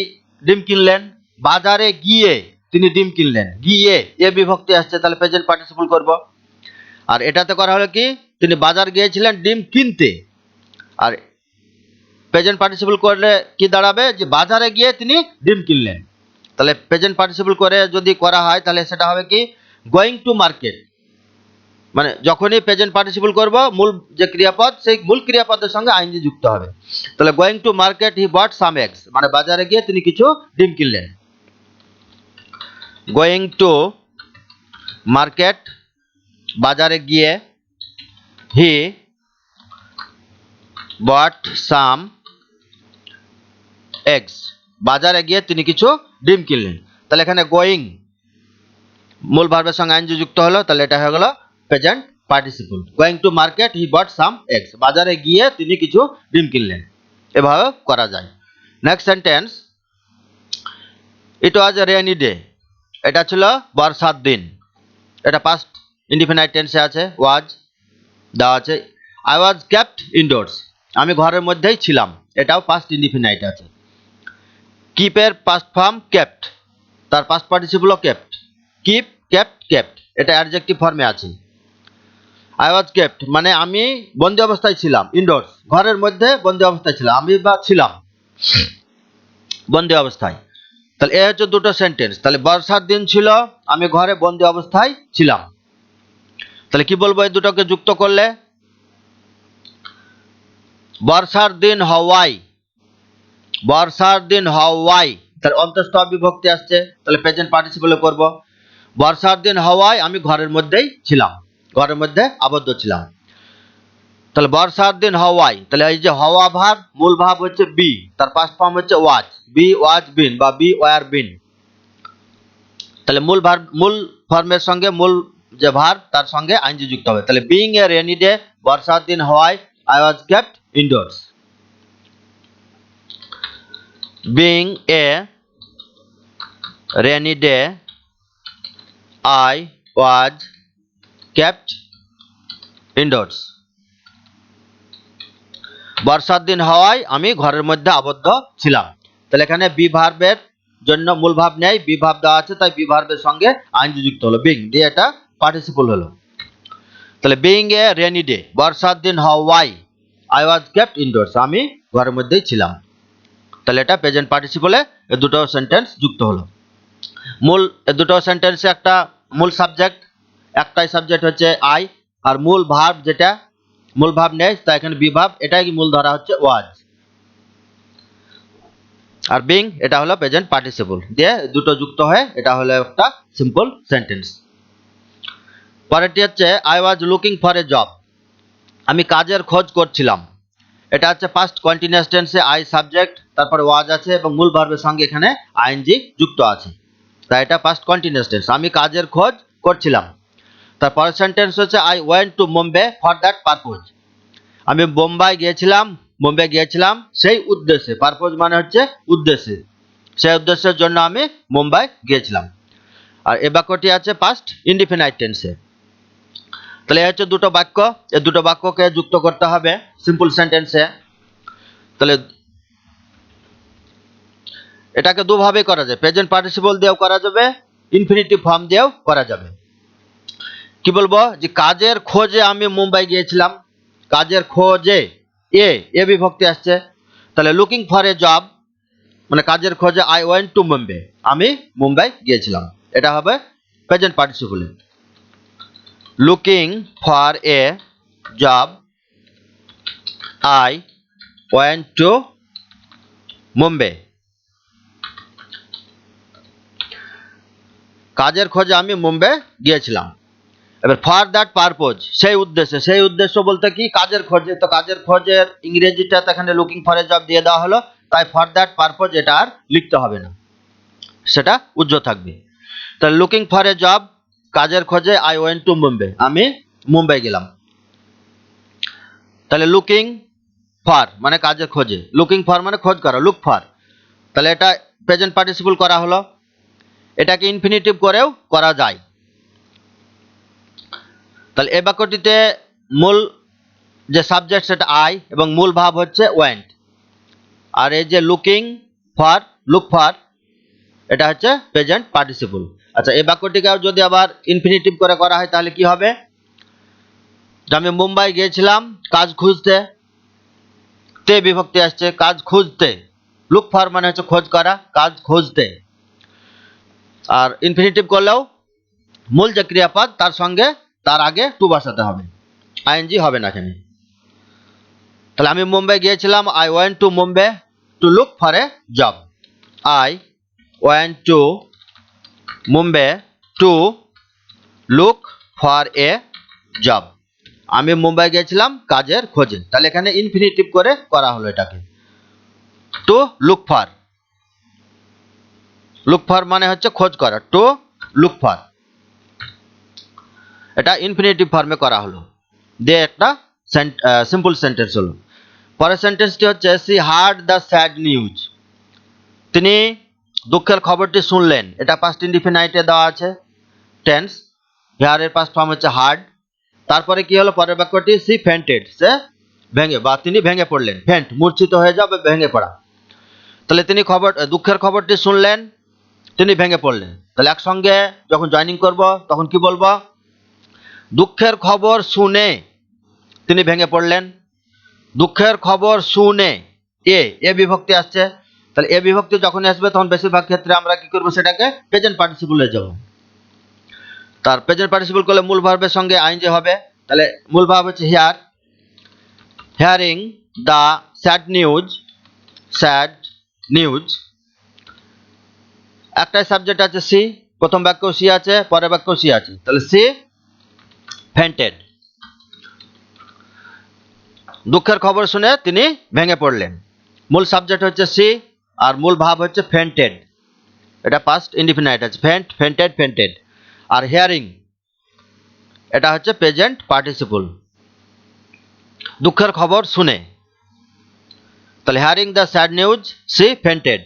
ডিম কিনলেন, বাজারে গিয়ে তিনি ডিম কিনলেন, গিয়ে এ বিভক্তি আসছে, তাহলে প্রেজেন্ট পার্টিসিপল করব। আর এটাতে করা হলো কি, তিনি বাজার গিয়েছিলেন ডিম কিনতে, আর প্রেজেন্ট পার্টিসিপল করলে কি দাঁড়াবে, যে বাজারে গিয়ে তিনি ডিম কিনলেন। তাহলে প্রেজেন্ট পার্টিসিপল করে যদি করা হয় তাহলে সেটা হবে কি, গোয়িং টু মার্কেট। মানে যখনই প্রেজেন্ট পার্টিসিপল করব, মূল যে ক্রিয়াপদ সেই মূল ক্রিয়াপদের সঙ্গে আইনজি যুক্ত হবে। তাহলে going to market he bought some eggs, মানে বাজারে গিয়ে তিনি কিছু ডিম কিনলেন। গোয়িং টু মার্কেট, বাজারে গিয়ে, হি বট সাম এগস, বাজারে গিয়ে তিনি কিছু ডিম কিনলেন। তাহলে এখানে গোয়িং মূল ভার্বের সঙ্গে আইনজি যুক্ত হলো, তাহলে এটা হয়ে গেল present participle. Going to market he bought some eggs, বাজারে গিয়ে তিনি কিছু ডিম কিনলেন, এভাবে করা যায়। Next sentence, it was a rainy day, এটা ছিল বর্ষার দিন, এটা পাস্ট ইনডিফিনাইট টেন্সে আছে, ওয়াজ দেওয়া আছে। আই ওয়াজ কেপ্ট ইনডোরস, আমি ঘরের মধ্যেই ছিলাম, এটাও পাস্ট ইনডিফিনাইট আছে। কিপের পাস্ট ফর্ম কেপ্ট, তার পাস্ট পার্টিসিপলও কেপ্ট, কিপ, কেপ্ট, কেপ্ট, এটা অ্যাডজেক্টিভ ফর্মে আছে। আই ওয়াজ কেপ্ট মানে আমি বন্দি অবস্থায় ছিলাম, ইনডোরস ঘরের মধ্যে বন্দি অবস্থায় ছিলাম, আমি বা ছিলাম বন্দি অবস্থায়। তাহলে এ হচ্ছে দুটো সেন্টেন্স। তাহলে বর্ষার দিন ছিল, আমি ঘরে বন্দি অবস্থায় ছিলাম। তাহলে কি বলবো এই দুটোকে যুক্ত করলে? বর্ষার দিন হওয়ায়, বর্ষার দিন হওয়ায়, তাহলে অন্তস্থ বিভক্তি আসছে, তাহলে প্রেজেন্ট পার্টিসিপলে করব। বর্ষার দিন হওয়ায় আমি ঘরের মধ্যেই ছিলাম, ঘরের মধ্যে আবদ্ধ ছিলাম। তাহলে বর্ষার দিন হওয়ায়, তাহলে এই যে হওয়া ভার, মূল ভাব হচ্ছে বি, তার পাস্ট ফর্ম হচ্ছে ওয়াজ, বি ওয়াজ বিন বা বি ওয়ার বিন। তাহলে মূল ভার, মূল ফর্মের সঙ্গে মূল যে ভার তার সঙ্গে আইনজি যুক্ত হবে। তাহলে বিইং এ রেনি ডে, বর্ষার দিন হওয়ায় I was kept indoors. Being a rainy day I was kept indoors. বর্ষার দিন হওয়ায় আমি ঘরের মধ্যে আবদ্ধ ছিলাম। তাহলে এখানে বি ভার্বের জন্য মূল ভাব নেই, বি ভাব দেওয়া আছে, তাই বি ভার্বের সঙ্গে আইনজি যুক্ত হলো, বিং দিয়ে এটা পার্টিসিপল হলো। তাহলে বিইং এ রেনি ডে, বর্ষার দিন হওয়ায় আই ওয়াজ কেপ্ট ইনডোরস, আমি ঘরের মধ্যেই ছিলাম। তাহলে এটা প্রেজেন্ট পার্টিসিপলে এই দুটো সেন্টেন্স যুক্ত হলো। মূল দুটো সেন্টেন্সে একটা মূল সাবজেক্ট, একটাই সাবজেক্ট হচ্ছে আই, আর মূল ভার্ব যেটা মূল ভাব নেই, তাই এখানে বি ভাব, এটাই মূল ধরা হচ্ছে ওয়াজ। আর বিং এটা হলো প্রেজেন্ট পার্টিসিপল, দিয়ে দুটো যুক্ত হয়ে এটা হলো একটা সিম্পল সেন্টেন্স। পরেরটি হচ্ছে I was looking for a job, আমি কাজের খোঁজ করছিলাম। এটা হচ্ছে পাস্ট কন্টিনিউয়াস টেন্সে আই সাবজেক্ট, তারপরে ওয়াজ আছে এবং মূল ভার্বের সঙ্গে এখানে আইএনজি যুক্ত আছে, তাই এটা পাস্ট কন্টিনিউয়াস টেন্স, আমি কাজের খোঁজ করছিলাম। তারপরের সেন্টেন্স হচ্ছে I went to Mumbai for that purpose, আমি বোম্বাই গিয়েছিলাম, বোম্বে গিয়েছিলাম সেই উদ্দেশ্যে, পারপোজ মানে হচ্ছে উদ্দেশ্যে, সেই উদ্দেশ্যের জন্য আমি মুম্বাই গিয়েছিলাম। আর এই বাক্যটি আছে পাস্ট ইনডিফিনাইট টেন্সে। তাহলে এই হচ্ছে দুটো বাক্য, এই দুটো বাক্যকে যুক্ত করতে হবে সিম্পল সেন্টেন্সে। তাহলে এটাকে দুভাবে করা যায়, প্রেজেন্ট পার্টিসিপল দিয়েও করা যাবে, ইনফিনিটিভ ফর্ম দিয়েও করা যাবে। কি বলবো যে কাজের খোঁজে আমি মুম্বাই গিয়েছিলাম, কাজের খোঁজে এ বিভক্তি আসছে, তাহলে লুকিং ফর এ জব মানে কাজের খোঁজে আই ওয়েন্ট টু মুম্বাই, আমি মুম্বাই গিয়েছিলাম, এটা হবে প্রেজেন্ট পার্টিসিপলে। Looking for a job I went to Mumbai, কাজের খোঁজে আমি মুম্বাই গিয়েছিলাম। এবার ফর দ্যাট পারপোজ, সেই উদ্দেশ্যে, সেই উদ্দেশ্য বলতে কি কাজের খোঁজে, তো কাজের খোঁজের ইংরেজিটা তো এখানে লুকিং ফর এ জব দিয়ে দেওয়া হলো, তাই ফর দ্যাট পারপোজ এটা আর লিখতে হবে না, সেটা উজ্জ্বল থাকবে। তাহলে লুকিং ফর এ জব, কাজের খোঁজে আই ওয়েন্ট টু মুম্বাই, আমি মুম্বাই গেলাম। তাহলে লুকিং ফর মানে কাজের খোঁজে, লুকিং ফর মানে খোঁজ করা, লুক ফর, তাহলে এটা প্রেজেন্ট পার্টিসিপল করা হলো। এটাকে ইনফিনিটিভ করেও করা যায়। তাহলে এই বাক্যটিতে মূল যে সাবজেক্ট সেটা আই এবং মূল ভাব হচ্ছে ওয়েন্ট, আর এই যে লুকিং ফর, লুক ফর, এটা হচ্ছে প্রেজেন্ট পার্টিসিপল। আচ্ছা, এই বাক্যটিকে যদি আবার ইনফিনিটিভ করে করা হয় তাহলে কি হবে, আমি মুম্বাই গিয়েছিলাম কাজ খুঁজতে, তে বিভক্তি আসছে, কাজ খুঁজতে, লুক ফর মানে হচ্ছে খোঁজ করা, কাজ খুঁজতে। আর ইনফিনিটিভ করলেও মূল যে ক্রিয়াপদ তার সঙ্গে তার আগে টু বসাতে হবে, আইএনজি হবে না এখানে। তাহলে আমি মুম্বাই গিয়েছিলাম, I went to Mumbai to look for a job, I went to Mumbai to look for a job, আমি মুম্বাই গিয়েছিলাম কাজের খোঁজে। তাহলে এখানে ইনফিনিটিভ করে করা হলো এটাকে, to look for, look for মানে হচ্ছে খোঁজ করা, টু লুক ফর, এটা ইনফিনিটিভ ফর্মে করা হলো, দিয়ে একটা সিম্পল সেন্টেন্স হলো। পরের সেন্টেন্সটি হচ্ছে she heard the sad news, তিনি দুঃখের খবরটি শুনলেন, এটা পাস্ট ইনডিফিনাইটে দেওয়া আছে টেন্স, হেয়ারের পাস্ট ফর্ম হচ্ছে হার্ড। তারপরে কি হলো পরের বাক্যটি, সি ফেন্টেড, সে ভেঙে বা তিনি ভেঙে পড়লেন, ফেন্ট মূর্ছিত হয়ে যাবে, ভেঙে পড়া। তাহলে তিনি দুঃখের খবরটি শুনলেন, তিনি ভেঙে পড়লেন। তাহলে একসঙ্গে যখন জয়েনিং করব তখন কি বলবো, দুঃখের খবর শুনে তিনি ভেঙে পড়লেন, দুঃখের খবর শুনে এ বিভক্তি আসছে, তাহলে এ বিভক্তি যখন আসবে তখন বেশিরভাগ ক্ষেত্রে আমরা কি করবো, সেটাকে প্রেজেন্ট পার্টিসিপলে যাব। তার প্রেজেন্ট পার্টিসিপল করলে মূল ভার্বের সঙ্গে আইএনজি হবে। তাহলে মূল ভার্ব হচ্ছে here, hearing the sad news, sad news. একটাই সাবজেক্ট আছে সি, প্রথম বাক্য সি আছে, পরের বাক্য সি আছে, তাহলে সি ফেন্টেড, দুঃখের খবর শুনে তিনি ভেঙে পড়লেন। মূল সাবজেক্ট হচ্ছে সি আর মূল ভাব হচ্ছে ফেন্টেড, এটা পাস্ট ইনডিফিনাইট আছে, ফেন্ট, ফেন্টেড, ফেন্টেড। আর হিয়ারিং এটা হচ্ছে প্রেজেন্ট পার্টিসিপল, দুঃখের খবর শুনে, তাহলে hearing the sad news she fainted,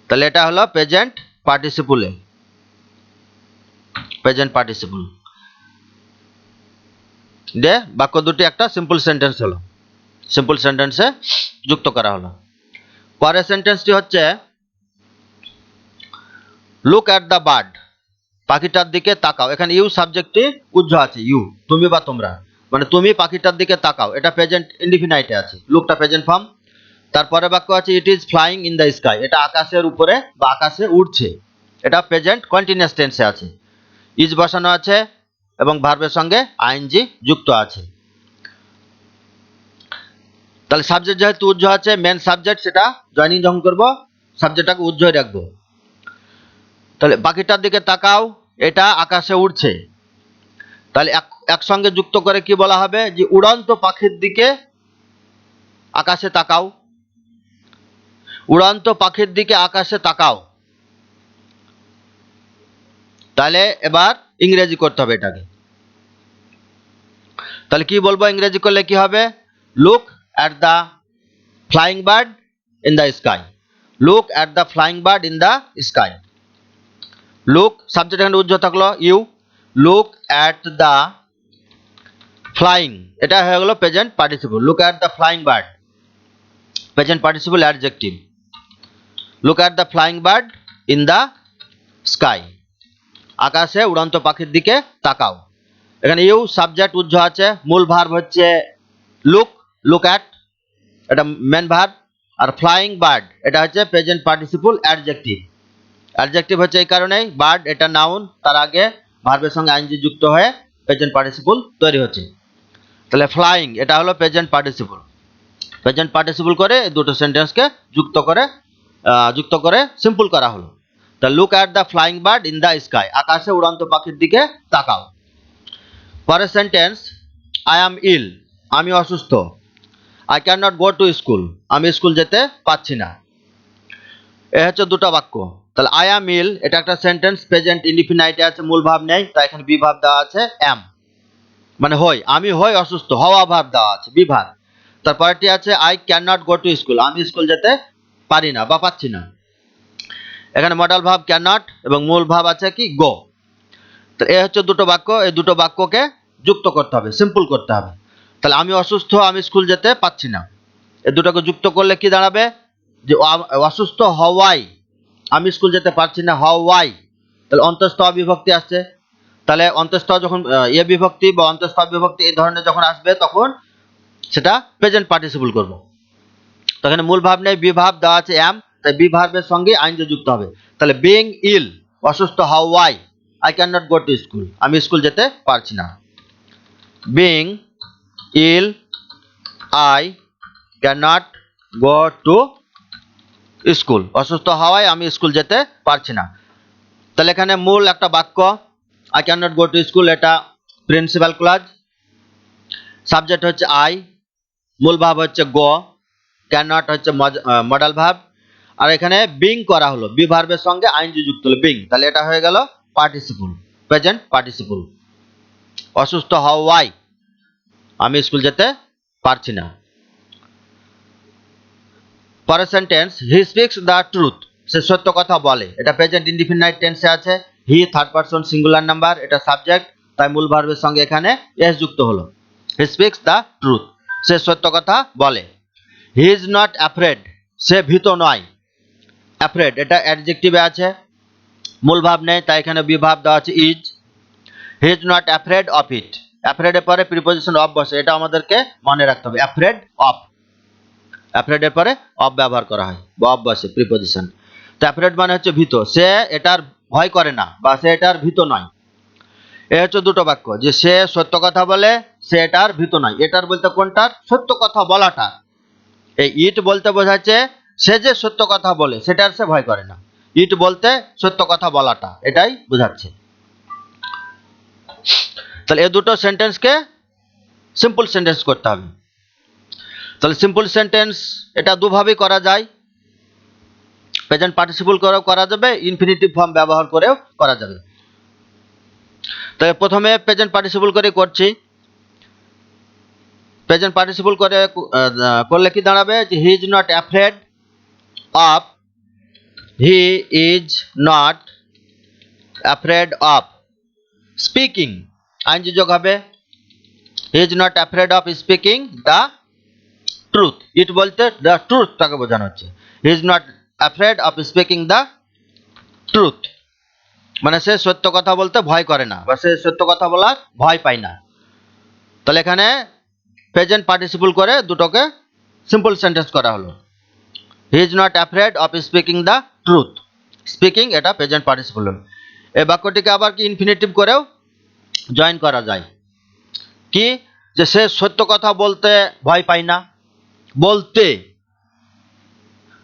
তাহলে এটা হলো প্রেজেন্ট পার্টিসিপলে, প্রেজেন্ট পার্টিসিপল। দে বাক্য দুটি একটা সিম্পল সেন্টেন্স হলো, সিম্পল সেন্টেন্সে যুক্ত করা হলো। পরের সেন্টেন্সটি হচ্ছে লুক অ্যাট দ্য বার্ড, পাখিটার দিকে তাকাও। এখানে ইউ সাবজেক্টটি উজ্জ্ব আছে, ইউ তুমি বা তোমরা, মানে তুমি পাখিটার দিকে তাকাও, এটা প্রেজেন্ট ইনডিফিনাইটে আছে, লুকটা প্রেজেন্ট ফর্ম। তারপরে বাক্য আছে it is flying in the sky, এটা আকাশের উপরে বা আকাশে উড়ছে, এটা প্রেজেন্ট কন্টিনিউয়াস টেন্সে আছে, ইজ বসানো আছে এবং ভার্বের সঙ্গে আইএনজি যুক্ত আছে। তাহলে সাবজেক্ট যেহেতু উজ্জ্ব আছে, মেন সাবজেক্ট, সেটা জয়নিং যখন করবো সাবজেক্টটাকে উজ্জ্বই রাখবো। তাহলে পাখিটার দিকে তাকাও, এটা আকাশে উড়ছে, তাহলে একসঙ্গে যুক্ত করে কি বলা হবে, যে উড়ন্ত পাখির দিকে আকাশে তাকাও, উড়ন্ত পাখির দিকে আকাশে তাকাও। তাহলে এবার ইংরেজি করতে হবে এটাকে, তাহলে কি বলবো, ইংরেজি করলে কি হবে, look at the flying bird in the sky, look at the flying bird in the sky. Look subject এখানে উজ্জ্ব থাকলো you, look at the flying, এটা হয়ে গেল present participle, look at the flying bird, present participle adjective, look at the flying bird in the sky, আকাশে উড়ন্ত পাখির দিকে তাকাও। এখানে ইউ সাবজেক্ট উজ্জ্ব আছে, মূল ভার্ব হচ্ছে লুক, লুক অ্যাট, এটা মেন ভার্ব, আর ফ্লাইং বার্ড এটা হচ্ছে প্রেজেন্ট পার্টিসিপল অ্যাডজেক্টিভ। অ্যাডজেক্টিভ হচ্ছে এই কারণেই, বার্ড এটা নাউন, তার আগে ভার্বের সঙ্গে আইএনজি যুক্ত হয়ে প্রেজেন্ট পার্টিসিপল তৈরি হচ্ছে। তাহলে ফ্লাইং এটা হলো প্রেজেন্ট পার্টিসিপল, প্রেজেন্ট পার্টিসিপল করে এই দুটো সেন্টেন্সকে যুক্ত করে সিম্পল করা হলো। তা look at the flying bird in the sky, আকাশে উড়ন্ত পাখির দিকে তাকাও। পরের সেন্টেন্স আই অ্যাম ইল, আমি অসুস্থ, I can not go to school, আমি স্কুল যেতে পারছি না। এ হচ্ছে দুটো বাক্য। তাহলে আই অ্যাম ইল এটা একটা সেন্টেন্স, প্রেজেন্ট ইনডিফিনাইটে আছে, মূল ভাব নেই, তাই এখানে বি ভাব দেওয়া আছে অ্যাম, মানে হই, আমি হই অসুস্থ, হওয়া ভাব দেওয়া আছে বি ভাব। তারপরেরটি আছে I can not go to school, আমি স্কুল যেতে পারি না বা পাচ্ছি না, এখানে মডাল ভাব ক্যান নট এবং মূল ভাব আছে কি গো। তো এ হচ্ছে দুটো বাক্য, এই দুটো বাক্যকে যুক্ত করতে হবে, সিম্পল করতে হবে। তাহলে আমি অসুস্থ, আমি স্কুল যেতে পাচ্ছি না, এই দুটোকে যুক্ত করলে কি দাঁড়াবে, যে অসুস্থ হওয়াই আমি স্কুল যেতে পারছি না, হওয়াই, তাহলে অন্তঃস্থ বিভক্তি আসছে, তাহলে অন্তঃস্থ যখন এ বিভক্তি বা অন্তঃস্থ বিভক্তি এই ধরনের যখন আসবে তখন সেটা প্রেজেন্ট পার্টিসিপল করব। তো এখানে মূল ভাব নেই, বি ভাব দেওয়া আছে অ্যাম, তাই বি ভার্বের সঙ্গে আইএনজি যুক্ত হবে। তাহলে বিং ইল অসুস্থ হওয়াই, I can not go to school, আমি স্কুল যেতে পারছি না। Being ill I can not go to school, অসুস্থ হওয়ায় আমি স্কুল যেতে পারছি না। তাহলে এখানে মূল একটা বাক্য I can not go to school, এটা প্রিন্সিপাল ক্লজ, সাবজেক্ট হচ্ছে আই, মূল ভাব হচ্ছে গো, ক্যান নট হচ্ছে মডাল ভাব, আর এখানে বিং করা হলো, বি ভার্বের সঙ্গে আইএনজি যুক্ত হলো বিং, তাহলে এটা হয়ে গেল পার্টিসিপল, প্রেজেন্ট পার্টিসিপল, অসুস্থ হওয়াই আমি স্কুল যেতে পারছি না। পরের sentence he speaks the truth, সে সত্য কথা বলে, এটা প্রেজেন্ট ইনডিফিনাইট টেন্সে আছে, he third person singular number, এটা সাবজেক্ট, তাই মূল ভার্বের সঙ্গে এখানে এস যুক্ত হলো, হি স্পিক্স দ্য ট্রুথ, সে সত্য কথা বলে। হি ইজ নট অ্যাফ্রেড, সে ভীত নয়, অ্যাফ্রেড এটা অ্যাডজেক্টিভে আছে, মূল ভাব নেই, তাই এখানে বি ভাব দেওয়া আছে is. He is not afraid of it, অ্যাফ্রেডের পরে প্রিপোজিশন অফ বসে, এটা আমাদেরকে মনে রাখতে হবে, অ্যাফ্রেড অফ, অ্যাফ্রেড এর পরে অফ ব্যবহার করা হয় বা অফ বসে প্রিপোজিশন। তো অ্যাফ্রেড মানে হচ্ছে ভীত, সে এটার ভয় করে না বা সে এটার ভীত নয়। এ হচ্ছে দুটো বাক্য, যে সে সত্য কথা বলে, সে এটার ভীত নয়। এটার বলতে কোনটার? সত্য কথা বলাটা। এই ইট বলতে বোঝাচ্ছে সে যে সত্য কথা বলে সেটার সে ভয় করে না। ইট বলতে সত্য কথা বলাটা, এটাই বোঝাচ্ছে। তাহলে এই দুটো সেন্টেন্সকে সিম্পল সেন্টেন্স করতে হবে। তাহলে সিম্পল সেন্টেন্স এটা দুভাবেই করা যায়, প্রেজেন্ট পার্টিসিপল করেও করা যাবে, ইনফিনিটিভ ফর্ম ব্যবহার করেও করা যাবে। তাহলে প্রথমে প্রেজেন্ট পার্টিসিপল করে করছি। প্রেজেন্ট পার্টিসিপল করে করলে কি দাঁড়াবে? যে he is not afraid of, he is not afraid of speaking, আইনযোজক হবে he is not afraid of speaking the truth. It বলতে দ্য ট্রুথ তাকে বোঝানো হচ্ছে। He is not afraid of speaking the truth, মানে সে সত্য কথা বলতে ভয় করে না বা সে সত্য কথা বলার ভয় পায় না। তাহলে এখানে প্রেজেন্ট পার্টিসিপল করে দুটোকে সিম্পল সেন্টেন্স করা হলো। He is not afraid of speaking the truth, speaking এটা প্রেজেন্ট পার্টিসিপল হলো। এই বাক্যটিকে আবার কি ইনফিনিটিভ করেও জয়েন করা যায়। কি? যে সে সত্য কথা বলতে ভয় পায় না, বলতে,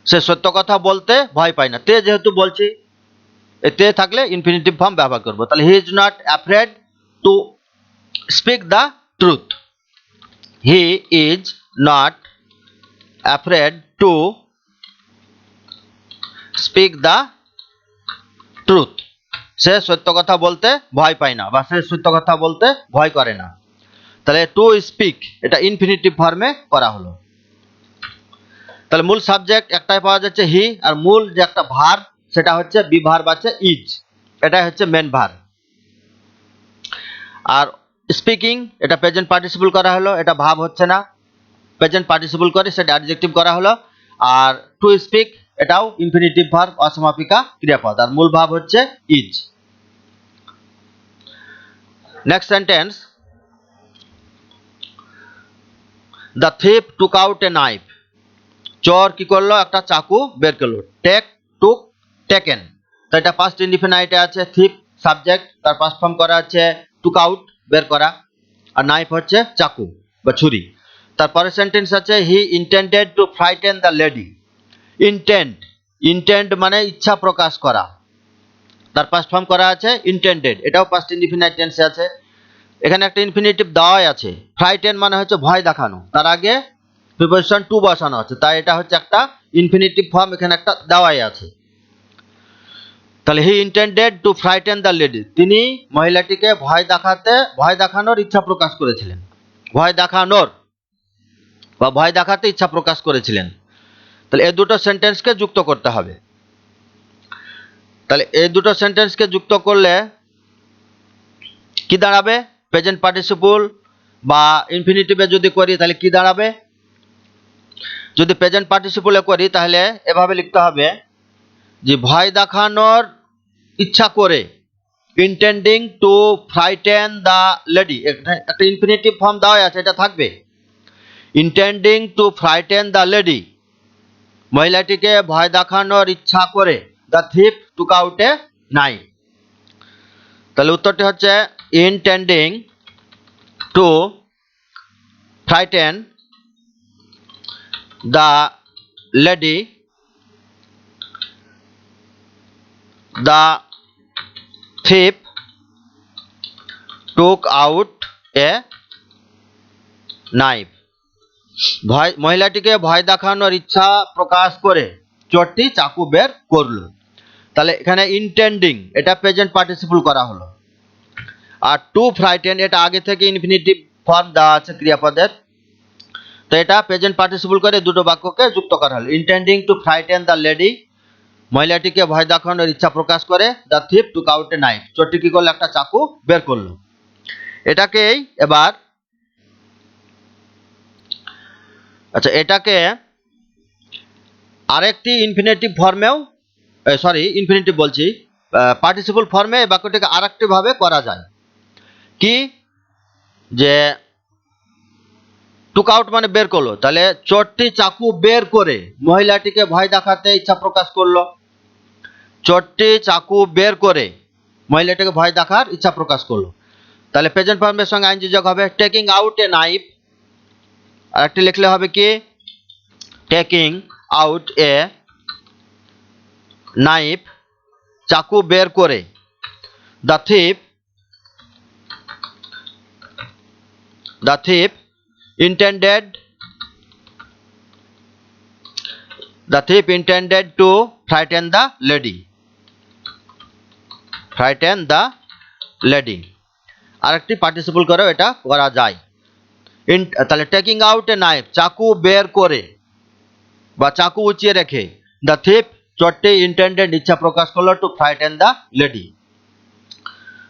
সে সত্য কথা বলতে ভয় পায় না। তে যেহেতু বলছি, তে থাকলে ইনফিনিটিভ ফর্ম ব্যবহার করবো। তাহলে he is not afraid to speak the truth, he is not afraid to speak the truth, সে সত্য কথা বলতে ভয় পায় না বা সে সত্য কথা বলতে ভয় করে না। তাহলে টু স্পিক এটা ইনফিনিটিভ ফর্মে করা হলো। তাহলে মূল সাবজেক্ট একটাই পাওয়া যাচ্ছে হি, আর মূল যে একটা ভার্ব সেটা হচ্ছে বি ভার্ব আছে ইজ, এটাই হচ্ছে মেন ভার্ব। আর স্পিকিং এটা প্রেজেন্ট পার্টিসিপল করা হলো, এটা ভার্ব হচ্ছে না, প্রেজেন্ট পার্টিসিপল করে সেটা অ্যাডজেক্টিভ করা হলো। আর টু স্পিক এটাও ইনফিনিটিভ ভার্ব, অসমাপিকা ক্রিয়াপদ, আর মূল ভার্ব হচ্ছে is. Next sentence, the thief took out a knife, চোর কি করলো? একটা চাকু বের করলো। টেক, টুক, টেকেন, তো এটা পাস্ট ইনডিফিনাইটে আছে। থিপ সাবজেক্ট, তার পাস্ট ফর্ম করা আছে টুক আউট বের করা, আর নাইফ হচ্ছে চাকু বা ছুরি। তারপরে সেন্টেন্স আছে he intended to frighten the lady. Intend, intend মানে ইচ্ছা প্রকাশ করা, তার পাস্ট ফর্ম করা আছে ইন্টেন্ডেড, এটাও পাস্ট ইনডিফিনাইট টেন্সে আছে। এখানে একটা ইনফিনিটিভ দেওয়াই আছে। ফ্রাইটেন মানে হচ্ছে ভয় দেখানো, তার আগে প্রিপোজিশন টু বসানো আছে, তাই এটা হচ্ছে একটা ইনফিনিটিভ ফর্ম, এখানে একটা দেওয়াই আছে। তাহলে he intended to frighten the lady, তিনি মহিলাটিকে ভয় দেখানোর ইচ্ছা প্রকাশ করেছিলেন, ভয় দেখানোর বা ভয় দেখাতে ইচ্ছা প্রকাশ করেছিলেন। তাহলে এই দুটো সেন্টেন্সকে যুক্ত করতে হবে। তাহলে এই দুটো সেন্টেন্সকে যুক্ত করলে কি দাঁড়াবে? প্রেজেন্ট পার্টিসিপল বা ইনফিনিটিভে যদি করি তাহলে কি দাঁড়াবে? যদি প্রেজেন্ট পার্টিসিপলে করি তাহলে এভাবে লিখতে হবে যে ভয় দেখানোর ইচ্ছা করে, intending to frighten the lady, একটা ইনফিনিটিভ ফর্ম দেওয়া আছে, এটা থাকবে। Intending to frighten the lady, মহিলাটিকে ভয় দেখানোর ইচ্ছা করে, the thief took out a knife. তাহলে উত্তরটি হচ্ছে intending to frighten the lady, the thief took out a knife, মহিলাটিকে ভয় দেখানোর ইচ্ছা প্রকাশ করে চোরটি চাকু বের করলো। তাহলে এখানে ইন্টেন্ডিং এটা প্রেজেন্ট পার্টিসিপল করা হলো, আর টু ফ্রাইটেন এটা আগে থেকে ইনফিনিটিভ ফর্ম দেওয়া আছে ক্রিয়াপদের, তো এটা প্রেজেন্ট পার্টিসিপল করে দুটো বাক্যকে যুক্ত করা হলো। Intending to frighten the lady, মহিলাটিকে ভয় দেখানোর ইচ্ছা প্রকাশ করে, the thief took out a knife, চোরটি কি করলো? একটা চাকু বের করলো। এটাকেই এবার এটাকে আরেকটি ইনফিনিটিভ ফর্মেও, ইনফিনিটিভ বলছি, পার্টিসিপল ফর্মে এই বাক্যটিকে আরেকটি ভাবে করা যায়। কি? যে টুক আউট মানে বের করলো, তাহলে চোরটি চাকু বের করে মহিলাটিকে ভয় দেখাতে ইচ্ছা প্রকাশ করলো। চোরটি চাকু বের করে মহিলাটিকে ভয় দেখার ইচ্ছা প্রকাশ করলো। তাহলে প্রেজেন্ট ফর্মের সঙ্গে আইনজি যোগ হবে টেকিং আউট এ নাইফ, আর একটি লিখলে হবে কি টেকিং আউট এ নাইফ, চাকু বের করে। The thief intended to frighten the lady। আরেকটি পার্টিসিপল করেও এটা করা যায়। তাহলে টেকিং আউট এ নাইফ, চাকু বের করে বা চাকু উঁচিয়ে রেখে। দ্য থিপ, চোরটি ইন্টেন্ডেড ইচ্ছা প্রকাশ করলো টু ফ্রাইটেন দ্য লেডি,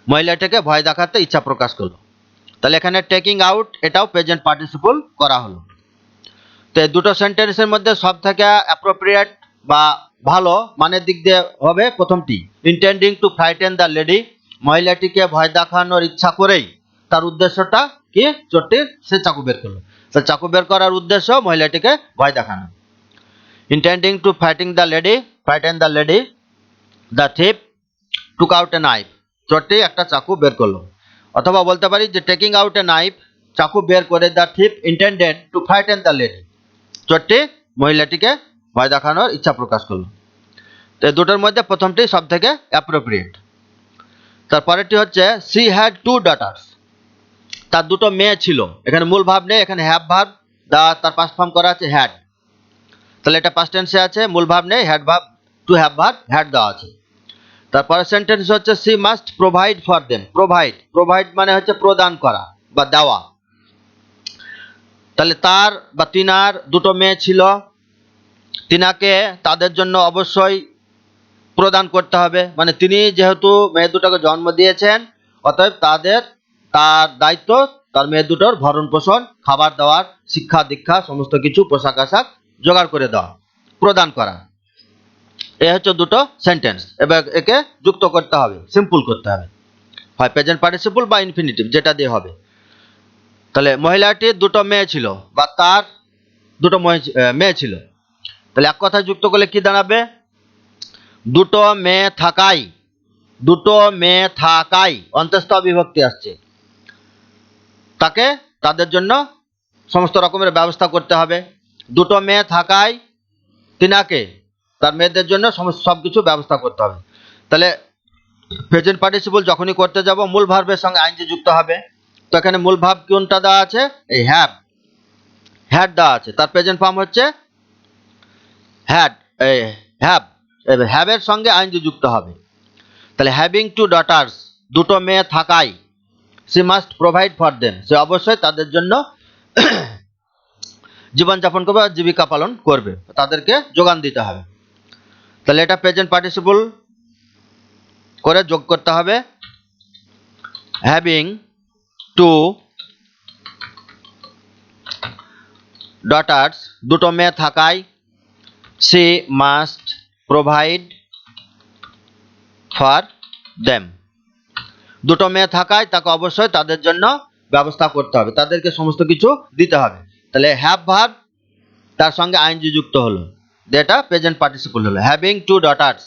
মহিলাটাকে ভয় দেখাতে ইচ্ছা প্রকাশ করলো। তাহলে এখানে টেকিং আউট এটাও প্রেজেন্ট পার্টিসিপল করা হলো। তো এই দুটো সেন্টেন্সের মধ্যে সব থেকে অ্যাপ্রোপ্রিয়েট বা ভালো মানের দিক দিয়ে হবে প্রথমটি, intending to frighten the lady, মহিলাটিকে ভয় দেখানোর ইচ্ছা করেই তার উদ্দেশ্যটা কি চোরটির সে চাকু বের করলো। তো চাকু বের করার উদ্দেশ্য মহিলাটিকে ভয় দেখানো। Intending to frighten the lady, the thief took out a knife, চোরটি একটা চাকু বের করলো। অথবা বলতে পারি যে টেকিং আউট এ নাইফ, চাকু বের করে the thief intended to frighten the lady, চোরটি মহিলাটিকে ভয় দেখানোর ইচ্ছা প্রকাশ করলো। তো এই দুটোর মধ্যে প্রথমটি সব থেকে অ্যাপ্রোপ্রিয়েট। তারপরেরটি হচ্ছে সি হ্যাড টু ডটার্স, তার দুটো মেয়ে ছিল। এখানে মূল ভাব নেই, এখানে হ্যাভ ভাব তার পাস্ট ফর্ম করা আছে হ্যাড। তাহলে এটা পাস্ট টেন্সে আছে, মূল ভাব নেই, হ্যাড ভাব টু হ্যাভ ভাব হ্যাড দেওয়া আছে। তারপরে সেন্টেন্স হচ্ছে C must provide for them, provide মানে হচ্ছে প্রদান করা বা দেওয়া। তাহলে তার বা তিনার দুটো মেয়ে ছিল, তিনাকে তাদের জন্য অবশ্যই প্রদান করতে হবে। মানে তিনি যেহেতু মেয়ে দুটোকে জন্ম দিয়েছেন, অতএব তার দায়িত্ব তার মেয়ে দুটোর ভরণ পোষণ, খাবার দাবার, শিক্ষা দীক্ষা সমস্ত কিছু, পোশাক আশাক জোগাড় করে দেওয়া, প্রদান করা। এ হচ্ছে দুটো সেন্টেন্স। এবার একে যুক্ত করতে হবে, সিম্পল করতে হবে, হয় প্রেজেন্ট পার্টিসিপল বা ইনফিনিটিভ, যেটা দিয়ে হবে। তাহলে মহিলাটির দুটো মেয়ে ছিল বা তার দুটো মেয়ে ছিল, তাহলে এক কথায় যুক্ত করলে কি দাঁড়াবে, দুটো মেয়ে থাকাই অন্তস্থ বিভক্তি আসছে, তাদের জন্য সমস্ত রকমের ব্যবস্থা করতে হবে। দুটো মেয়ে থাকায় তিনাকে তার মেয়েদের জন্য সবকিছু ব্যবস্থা করতে হবে। তাহলে প্রেজেন্ট পার্টিসিপল যখনই করতে যাব মূল ভার্বের সঙ্গে আইনজি যুক্ত হবে। তো এখানে মূল ভার্ব কোনটা দেওয়া আছে, এই হ্যাড দেওয়া আছে, তার প্রেজেন্ট ফর্ম হচ্ছে হ্যাভের সঙ্গে আইনজি যুক্ত হবে। তাহলে হ্যাভিং টু ডটার্স, দুটো মেয়ে থাকায়, she must provide for them, সে অবশ্যই তাদের জন্য জীবনযাপন করবে, জীবিকা পালন করবে, তাদেরকে যোগান দিতে হবে। তাহলে এটা প্রেজেন্ট পার্টিসিপল করে যোগ করতে হবে, হ্যাভিং টু ডটার্স, দুটো মেয়ে থাকায়, she must provide for them, দুটো মেয়ে থাকায় তাকে অবশ্যই তাদের জন্য ব্যবস্থা করতে হবে, তাদেরকে সমস্ত কিছু দিতে হবে। তাহলে হ্যাভ ভার্ব তার সঙ্গে আইনজি যুক্ত হলো, যেটা প্রেজেন্ট পার্টিসিপল হলো। হ্যাভিং টু ডটার্স,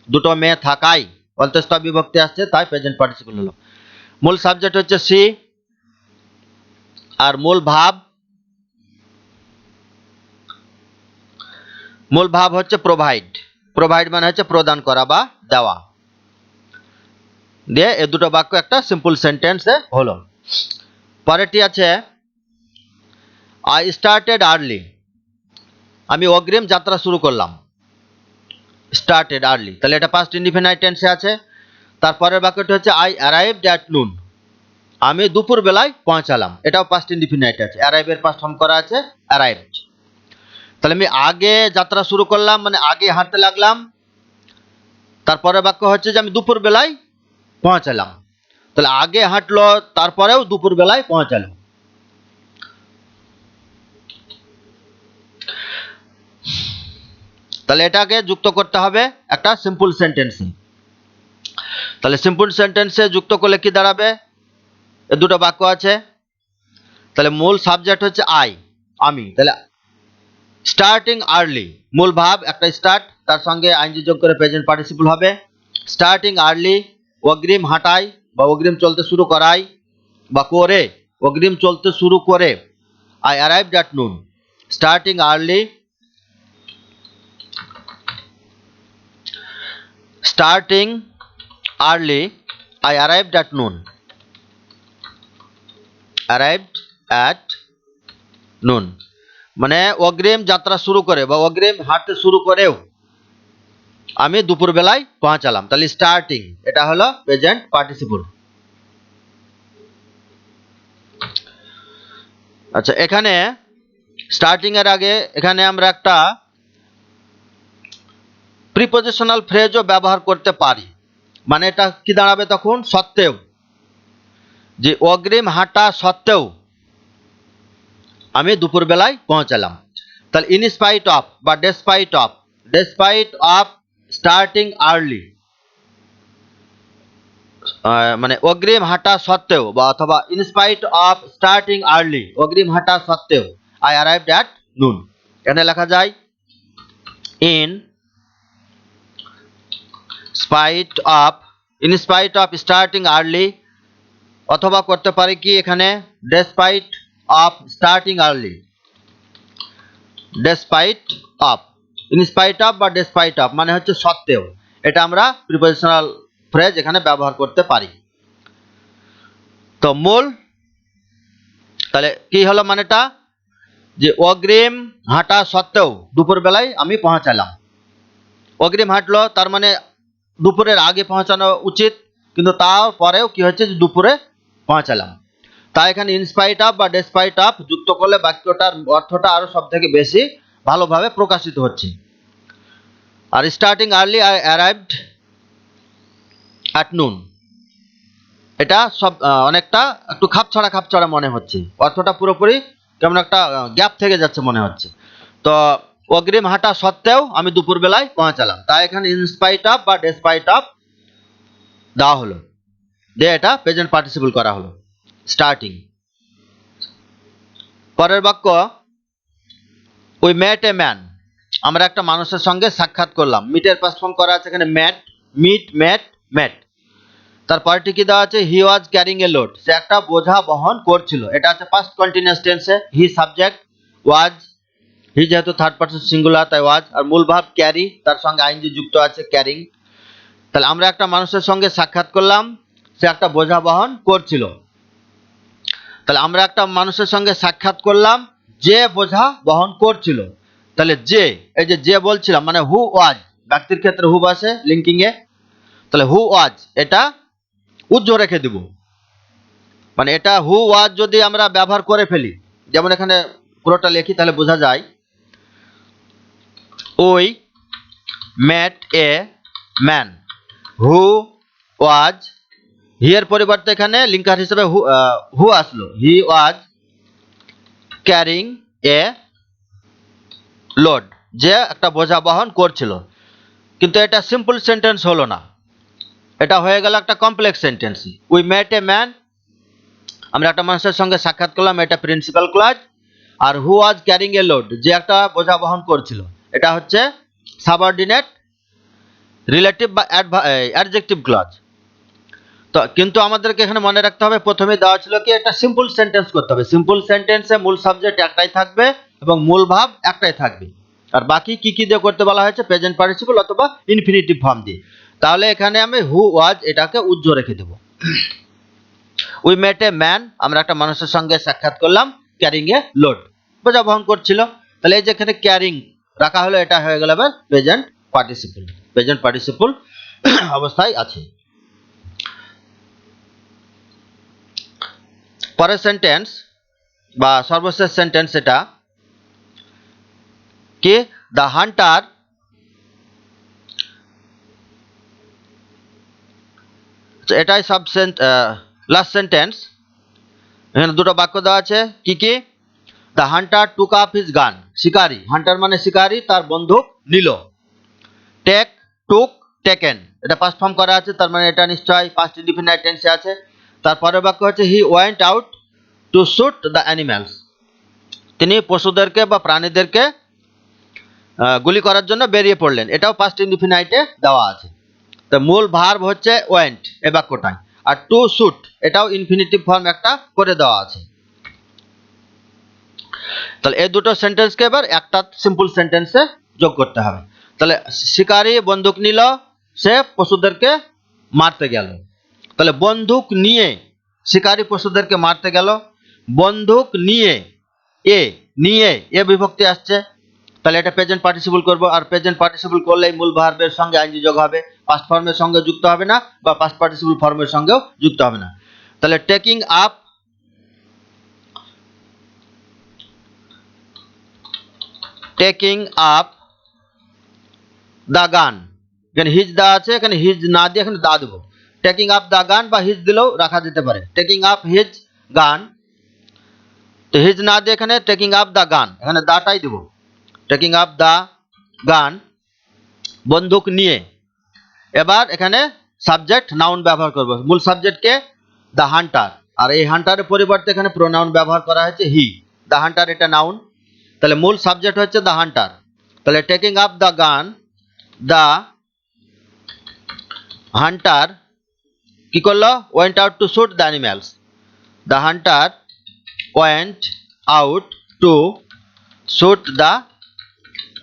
দুটো মেয়ে থাকায় অন্তস্থ বিভক্তি আসছে, তাই প্রেজেন্ট পার্টিসিপল হলো। মূল সাবজেক্ট হচ্ছে সি, আর মূল ভাব হচ্ছে প্রোভাইড মানে হচ্ছে প্রদান করা বা দেওয়া। দিয়ে এই দুটো বাক্য একটা সিম্পল সেন্টেন্সে হলো। পরেরটি আছে আই স্টার্টেড আর্লি, আমি অগ্রিম যাত্রা শুরু করলাম, স্টার্টেড আর্লি। তাহলে এটা পাস্ট ইনডিফিনাইট টেন্সে আছে। তারপরের বাক্যটি হচ্ছে আই অ্যারাইভড অ্যাট নুন, আমি দুপুর বেলায় পৌঁছালাম, এটাও পাস্ট ইনডিফিনাইট আছে, অ্যারাইভের পাস্ট ফর্ম করা আছে অ্যারাইভড। তাহলে আমি আগে যাত্রা শুরু করলাম মানে আগে হাঁটতে লাগলাম। তারপরে বাক্য হচ্ছে যে আমি দুপুর বেলায় পৌঁছালাম, তাহলে আগে হাঁটলো তারপরেও দুপুর বেলায় পৌঁছালো। তাহলে এটাকে যুক্ত করতে হবে একটা সিম্পল সেন্টেন্সে। তাহলে সিম্পল সেন্টেন্সে যুক্ত করলে কি দাঁড়াবে, দুটো বাক্য আছে। তাহলে মূল সাবজেক্ট হচ্ছে আমি, তাহলে স্টার্টিং আর্লি, মূল ভাব একটা স্টার্ট, তার সঙ্গে আইনজি যোগ করে প্রেজেন্ট পার্টিসিপল হবে। স্টার্টিং আর্লি, অগ্রিম হাঁটায় বা অগ্রিম চলতে শুরু করায় বা করে, অগ্রিম চলতে শুরু করে। I arrived at noon. Starting early, I arrived at noon. Arrived at noon. মানে অগ্রিম যাত্রা শুরু করে বা অগ্রিম হাঁটতে শুরু করেও আমি দুপুর বেলায় পৌঁছালাম। তাহলে স্টার্টিং এটা হলো প্রেজেন্ট পার্টিসিপল। আচ্ছা, এখানে স্টার্টিং এর আগে এখানে আমরা একটা প্রিপোজিশনাল ফ্রেজও ব্যবহার করতে পারি। মানে এটা কি দাঁড়াবে তখন? সত্ত্বেও, যে অগ্রিম হাঁটা সত্ত্বেও আমি দুপুর বেলায় পৌঁছালাম। তাহলে ইনস্পাইট অফ বা ডেসপাইট অফ স্টার্টিং আর্লি, মানে অগ্রিম হাঁটা সত্ত্বেও বা অথবা ইনস্পাইট অফ স্টার্টিং আর্লি, অগ্রিম হাঁটা সত্ত্বেও আই অ্যারাইভড অ্যাট নুন। এখানে লেখা যায় in spite of starting early, অথবা করতে পারি কি এখানে despite of starting early, despite of, in spite of বা ডেসপাইট অফ মানে হচ্ছে সত্ত্বেও। এটা আমরা প্রিপোজিশনাল ফ্রেজ এখানে ব্যবহার করতে পারি। তো মূল তাহলে কি হলো মানেটা, যে অগ্রিম হাঁটা সত্ত্বেও দুপুর বেলায় আমি পৌঁছালাম। অগ্রিম হাঁটলো তার মানে দুপুরের আগে পৌঁছানো উচিত, কিন্তু তারপরেও কি হচ্ছে যে দুপুরে পৌঁছালাম। তাই এখানে ইনস্পাইট অফ বা ডেসপাইট অফ যুক্ত করলে বাক্যটার অর্থটা আরো সব থেকে বেশি ভালোভাবে প্রকাশিত হচ্ছে। আর starting early I arrived at noon, এটা সব অনেকটা একটু খাপছাড়া মনে হচ্ছে, অর্থটা পুরোপুরি কেমন একটা গ্যাপ থেকে যাচ্ছে মনে হচ্ছে। তো অগ্রিম হাঁটা সত্ত্বেও আমি দুপুর বেলায় পৌঁছালাম, তাই এখানে ইনস্পাইট অফ বা ডেসপাইট অফ দেওয়া হলো, দিয়ে এটা প্রেজেন্ট পার্টিসিপল করা হলো স্টার্টিং। পরের বাক্য উই মেট এ ম্যান, আমরা একটা মানুষের সঙ্গে সাক্ষাৎ করলাম। মিটের পাস্ট ফর্ম করা আছে এখানে মেট। তারপরটি কি দেওয়া আছে? হি ওয়াজ ক্যারিং এ লোড, সে একটা বোঝা বহন করছিল। এটা আছে পাস্ট কন্টিনিউয়াস টেন্সে। হি সাবজেক্ট, ওয়াজ, হি যেহেতু থার্ড পারসন সিঙ্গুলার তাই ওয়াজ, আর মূল ভাব ক্যারি, তার সঙ্গে আইনজি যুক্ত আছে ক্যারিং। তাহলে আমরা একটা মানুষের সঙ্গে সাক্ষাৎ করলাম, সে একটা বোঝা বহন করছিল। তাহলে আমরা একটা মানুষের সঙ্গে সাক্ষাৎ করলাম যে বোঝা বহন করছিল। তাহলে যে, এই যে বলছিলাম মানে হু ওয়াজ, ব্যক্তির ক্ষেত্রে হু বসে লিঙ্কিং এ। তাহলে হু ওয়াজ এটা উজ্জ্ব রেখে দিব, মানে এটা হু ওয়াজ যদি আমরা ব্যবহার করে ফেলি, যেমন এখানে পুরোটা লিখি তাহলে বোঝা যায় we met a man who ওয়াজ, হি এর পরিবর্তে এখানে লিঙ্কার হিসেবে হু আসলো, হি ওয়াজ ক্যারিং এ লোড, যে একটা বোঝা বহন করছিল। কিন্তু এটা সিম্পল সেন্টেন্স হলো না, এটা হয়ে গেল একটা complex sentence. We met a man, আমরা একটা মানুষের সঙ্গে সাক্ষাৎ করলাম, এটা প্রিন্সিপাল ক্লজ। আর who was carrying a load, যে একটা বোঝা বহন করছিল, এটা হচ্ছে সাবঅর্ডিনেট রিলেটিভ বা অ্যাডজেক্টিভ ক্লজ। তো কিন্তু আমাদেরকে এখানে মনে রাখতে হবে, প্রথমে দেওয়া ছিল কি একটা সিম্পল সেন্টেন্স করতে হবে। সিম্পল সেন্টেন্সে মূল সাবজেক্ট একটাই থাকবে এবং মূল ভাব একটাই থাকবে, আর বাকি কি কি দিয়ে করতে বলা হয়েছে? প্রেজেন্ট পার্টিসিপল অথবা ইনফিনিটিভ ফর্ম দিয়ে। তাহলে এখানে আমি হু ওয়াজ এটাকে উজ্জ্ব রেখে দেব। উই মেট এ ম্যান, আমরা একটা মানুষের সঙ্গে সাক্ষাৎ করলাম, ক্যারিং এ লোড, বোঝা বহন করছিল। তাহলে এই যে এখানে ক্যারিং রাখা হলো, এটা হয়ে গেল এবার প্রেজেন্ট পার্টিসিপল অবস্থায় আছে। পরের সেন্টেন্স বা সর্বশেষ সেন্টেন্স এটা কি? দ্য হান্টার এটাই লাস্ট সেন্টেন্স। এখানে দুটো বাক্য দেওয়া আছে, কি কি? The Hunter took up his গান, শিকারী, হান্টার মানে শিকারী, তার বন্দুক নিল। টেক, টুক, টেকেন, এটা পাস্ট ফর্ম করা আছে, তার মানে এটা নিশ্চয়ই পাস্ট ইনডিফিনাইট টেন্সে আছে। তারপরের বাক্য হচ্ছে he went out to shoot the animals, তিনি পশুদেরকে বা প্রাণীদেরকে গুলি করার জন্য বেরিয়ে পড়লেন, এটাও পাস্ট ইনডিফিনাইটে দেওয়া আছে। তো মূল ভার্ব হচ্ছে ওয়েন্ট এই বাক্যটায়, আর টু শুট এটাও ইনফিনিটিভ ফর্ম একটা করে দেওয়া আছে। তাহলে এই দুটো সেন্টেন্সকে এবার একটা সিম্পল সেন্টেন্সে যোগ করতে হবে। তাহলে শিকারী বন্দুক নিল, সে পশুদেরকে মারতে গেল। তাহলে বন্দুক নিয়ে শিকারী পশুদেরকে মারতে গেল, বন্দুক নিয়ে এ বিভক্তি আসছে, তাহলে এটা প্রেজেন্ট পার্টিসিপল করব, আর প্রেজেন্ট পার্টিসিপল করলেই মূল ভার্বের সঙ্গে আইএনজি যোগ হবে, পাস্ট ফর্মের সঙ্গে যুক্ত হবে না, বা পাস্ট পার্টিসিপল ফর্মের সঙ্গেও যুক্ত হবে না। তাহলে টেকিং আপ দ্য গান, এখানে হিজ দা আছে, এখানে হিজ না দিয়ে এখানে দা দেবো। টেকিং আপ দ্য গান বা হিজ দিলেও রাখা যেতে পারে, টেকিং আপ হিজ গান। তো হিজ না দিয়ে এখানে টেকিং আপ দ্য গান, এখানে দাটাই দেবো, টেকিং আপ দ্য গান, বন্দুক নিয়ে। এবার এখানে সাবজেক্ট নাউন ব্যবহার করব, মূল সাবজেক্টকে দ্য হান্টার, আর এই হান্টারের পরিবর্তে এখানে প্রোনাউন ব্যবহার করা হয়েছে হি। দ্য হান্টার এটা নাউন, তাহলে মূল সাবজেক্ট হচ্ছে দ্য হান্টার। তাহলে taking up the gun, the Hunter কি করলো, went out to shoot the animals. The Hunter went out to shoot the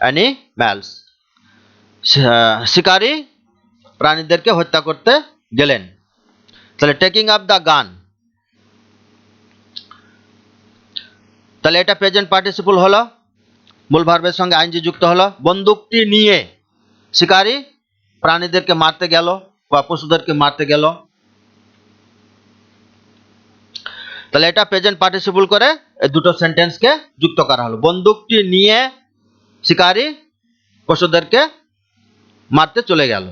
animals, শিকারী প্রাণীদেরকে হত্যা করতে গেলেন। তাহলে টেকিং আপ দ্য গান, তাহলে এটা প্রেজেন্ট পার্টিসিপল হলো, মূল ভার্বের সঙ্গে আইএনজি যুক্ত হলো। বন্দুকটি নিয়ে শিকারী প্রাণীদেরকে মারতে গেল বা পশুদেরকে মারতে গেল, তাহলে এটা প্রেজেন্ট পার্টিসিপল করে এই দুটো সেন্টেন্সকে যুক্ত করা হলো। বন্দুকটি নিয়ে শিকারী পশুদেরকে মারতে চলে গেল।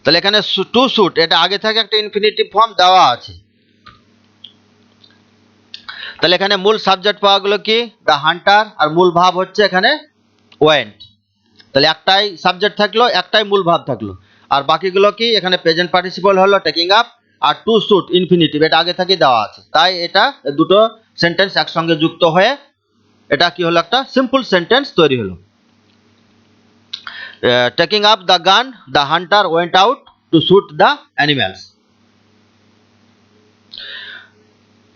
তাহলে এখানে টু শুট এটা আগে থেকে একটা ইনফিনিটিভ ফর্ম দেওয়া আছে। তাহলে এখানে মূল সাবজেক্ট পাওয়া গেল কি, দ্য হান্টার, আর মূল ভাব হচ্ছে এখানে ওয়েন্ট। তাহলে একটাই সাবজেক্ট থাকলো, একটাই মূল ভাব থাকলো, আর বাকিগুলো কি, এখানে প্রেজেন্ট পার্টিসিপল হলো টেকিং আপ, আর টু শুট ইনফিনিটিভ এটা আগে থেকে দেওয়া আছে। তাই এটা দুটো সেন্টেন্স একসঙ্গে যুক্ত হয়ে এটা কি হলো, একটা সিম্পল সেন্টেন্স তৈরি হলো। Taking up the gun, the Hunter went out to shoot the animals.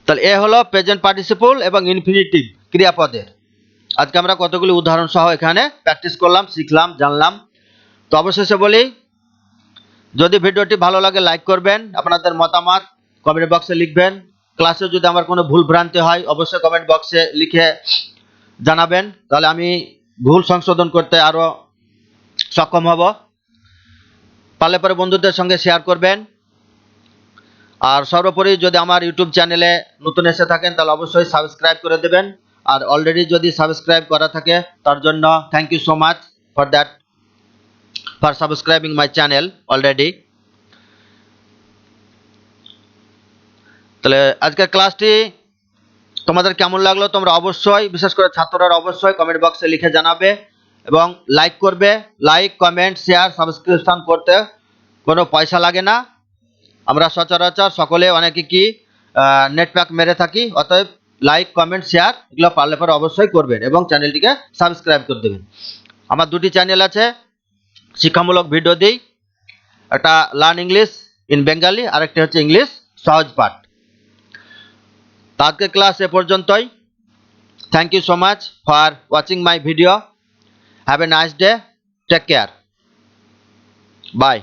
তাহলে এ হলো প্রেজেন্ট পার্টিসিপল এবং ইনফিনিটিভ ক্রিয়াপদের। আজকে আমরা কতগুলি উদাহরণ সহ এখানে প্র্যাকটিস করলাম, শিখলাম, জানলাম। তো অবশেষে বলি, যদি ভিডিওটি ভালো লাগে লাইক করবেন, আপনাদের মতামত কমেন্ট বক্সে লিখবেন। ক্লাসে যদি আমার কোনো ভুল ভ্রান্তি হয় অবশ্যই কমেন্ট বক্সে লিখে জানাবেন, তাহলে আমি ভুল সংশোধন করতে আরও সক্ষম হব। পারলে পরে বন্ধুদের সঙ্গে শেয়ার করবেন। আর সর্বোপরি যদি আমার ইউটিউব চ্যানেলে নতুন এসে থাকেন তাহলে অবশ্যই সাবস্ক্রাইব করে দেবেন, আর অলরেডি যদি সাবস্ক্রাইব করা থাকে তার জন্য thank you so much for that, for subscribing my channel already. তাহলে আজকের ক্লাসটি তোমাদের কেমন লাগলো তোমরা অবশ্যই, বিশেষ করে ছাত্ররা অবশ্যই কমেন্ট বক্সে লিখে জানাবে এবং লাইক করবে। লাইক, কমেন্ট, শেয়ার, সাবস্ক্রিপশন করতে কোনো পয়সা লাগে না। আমরা সচরাচর সকলে অনেকে কি নেট প্যাক মেরে থাকি, অতএব লাইক, কমেন্ট, শেয়ার এগুলো পারলে পরে অবশ্যই করবেন এবং চ্যানেলটিকে সাবস্ক্রাইব করে দেবেন। আমার দুটি চ্যানেল আছে, শিক্ষামূলক ভিডিও দিই, একটা লার্ন ইংলিশ ইন বেঙ্গালি, আরেকটি হচ্ছে ইংলিশ সহজ পাঠ। আজকের ক্লাস এ পর্যন্তই। Thank you so much for watching my video. Have a nice day, take care, by.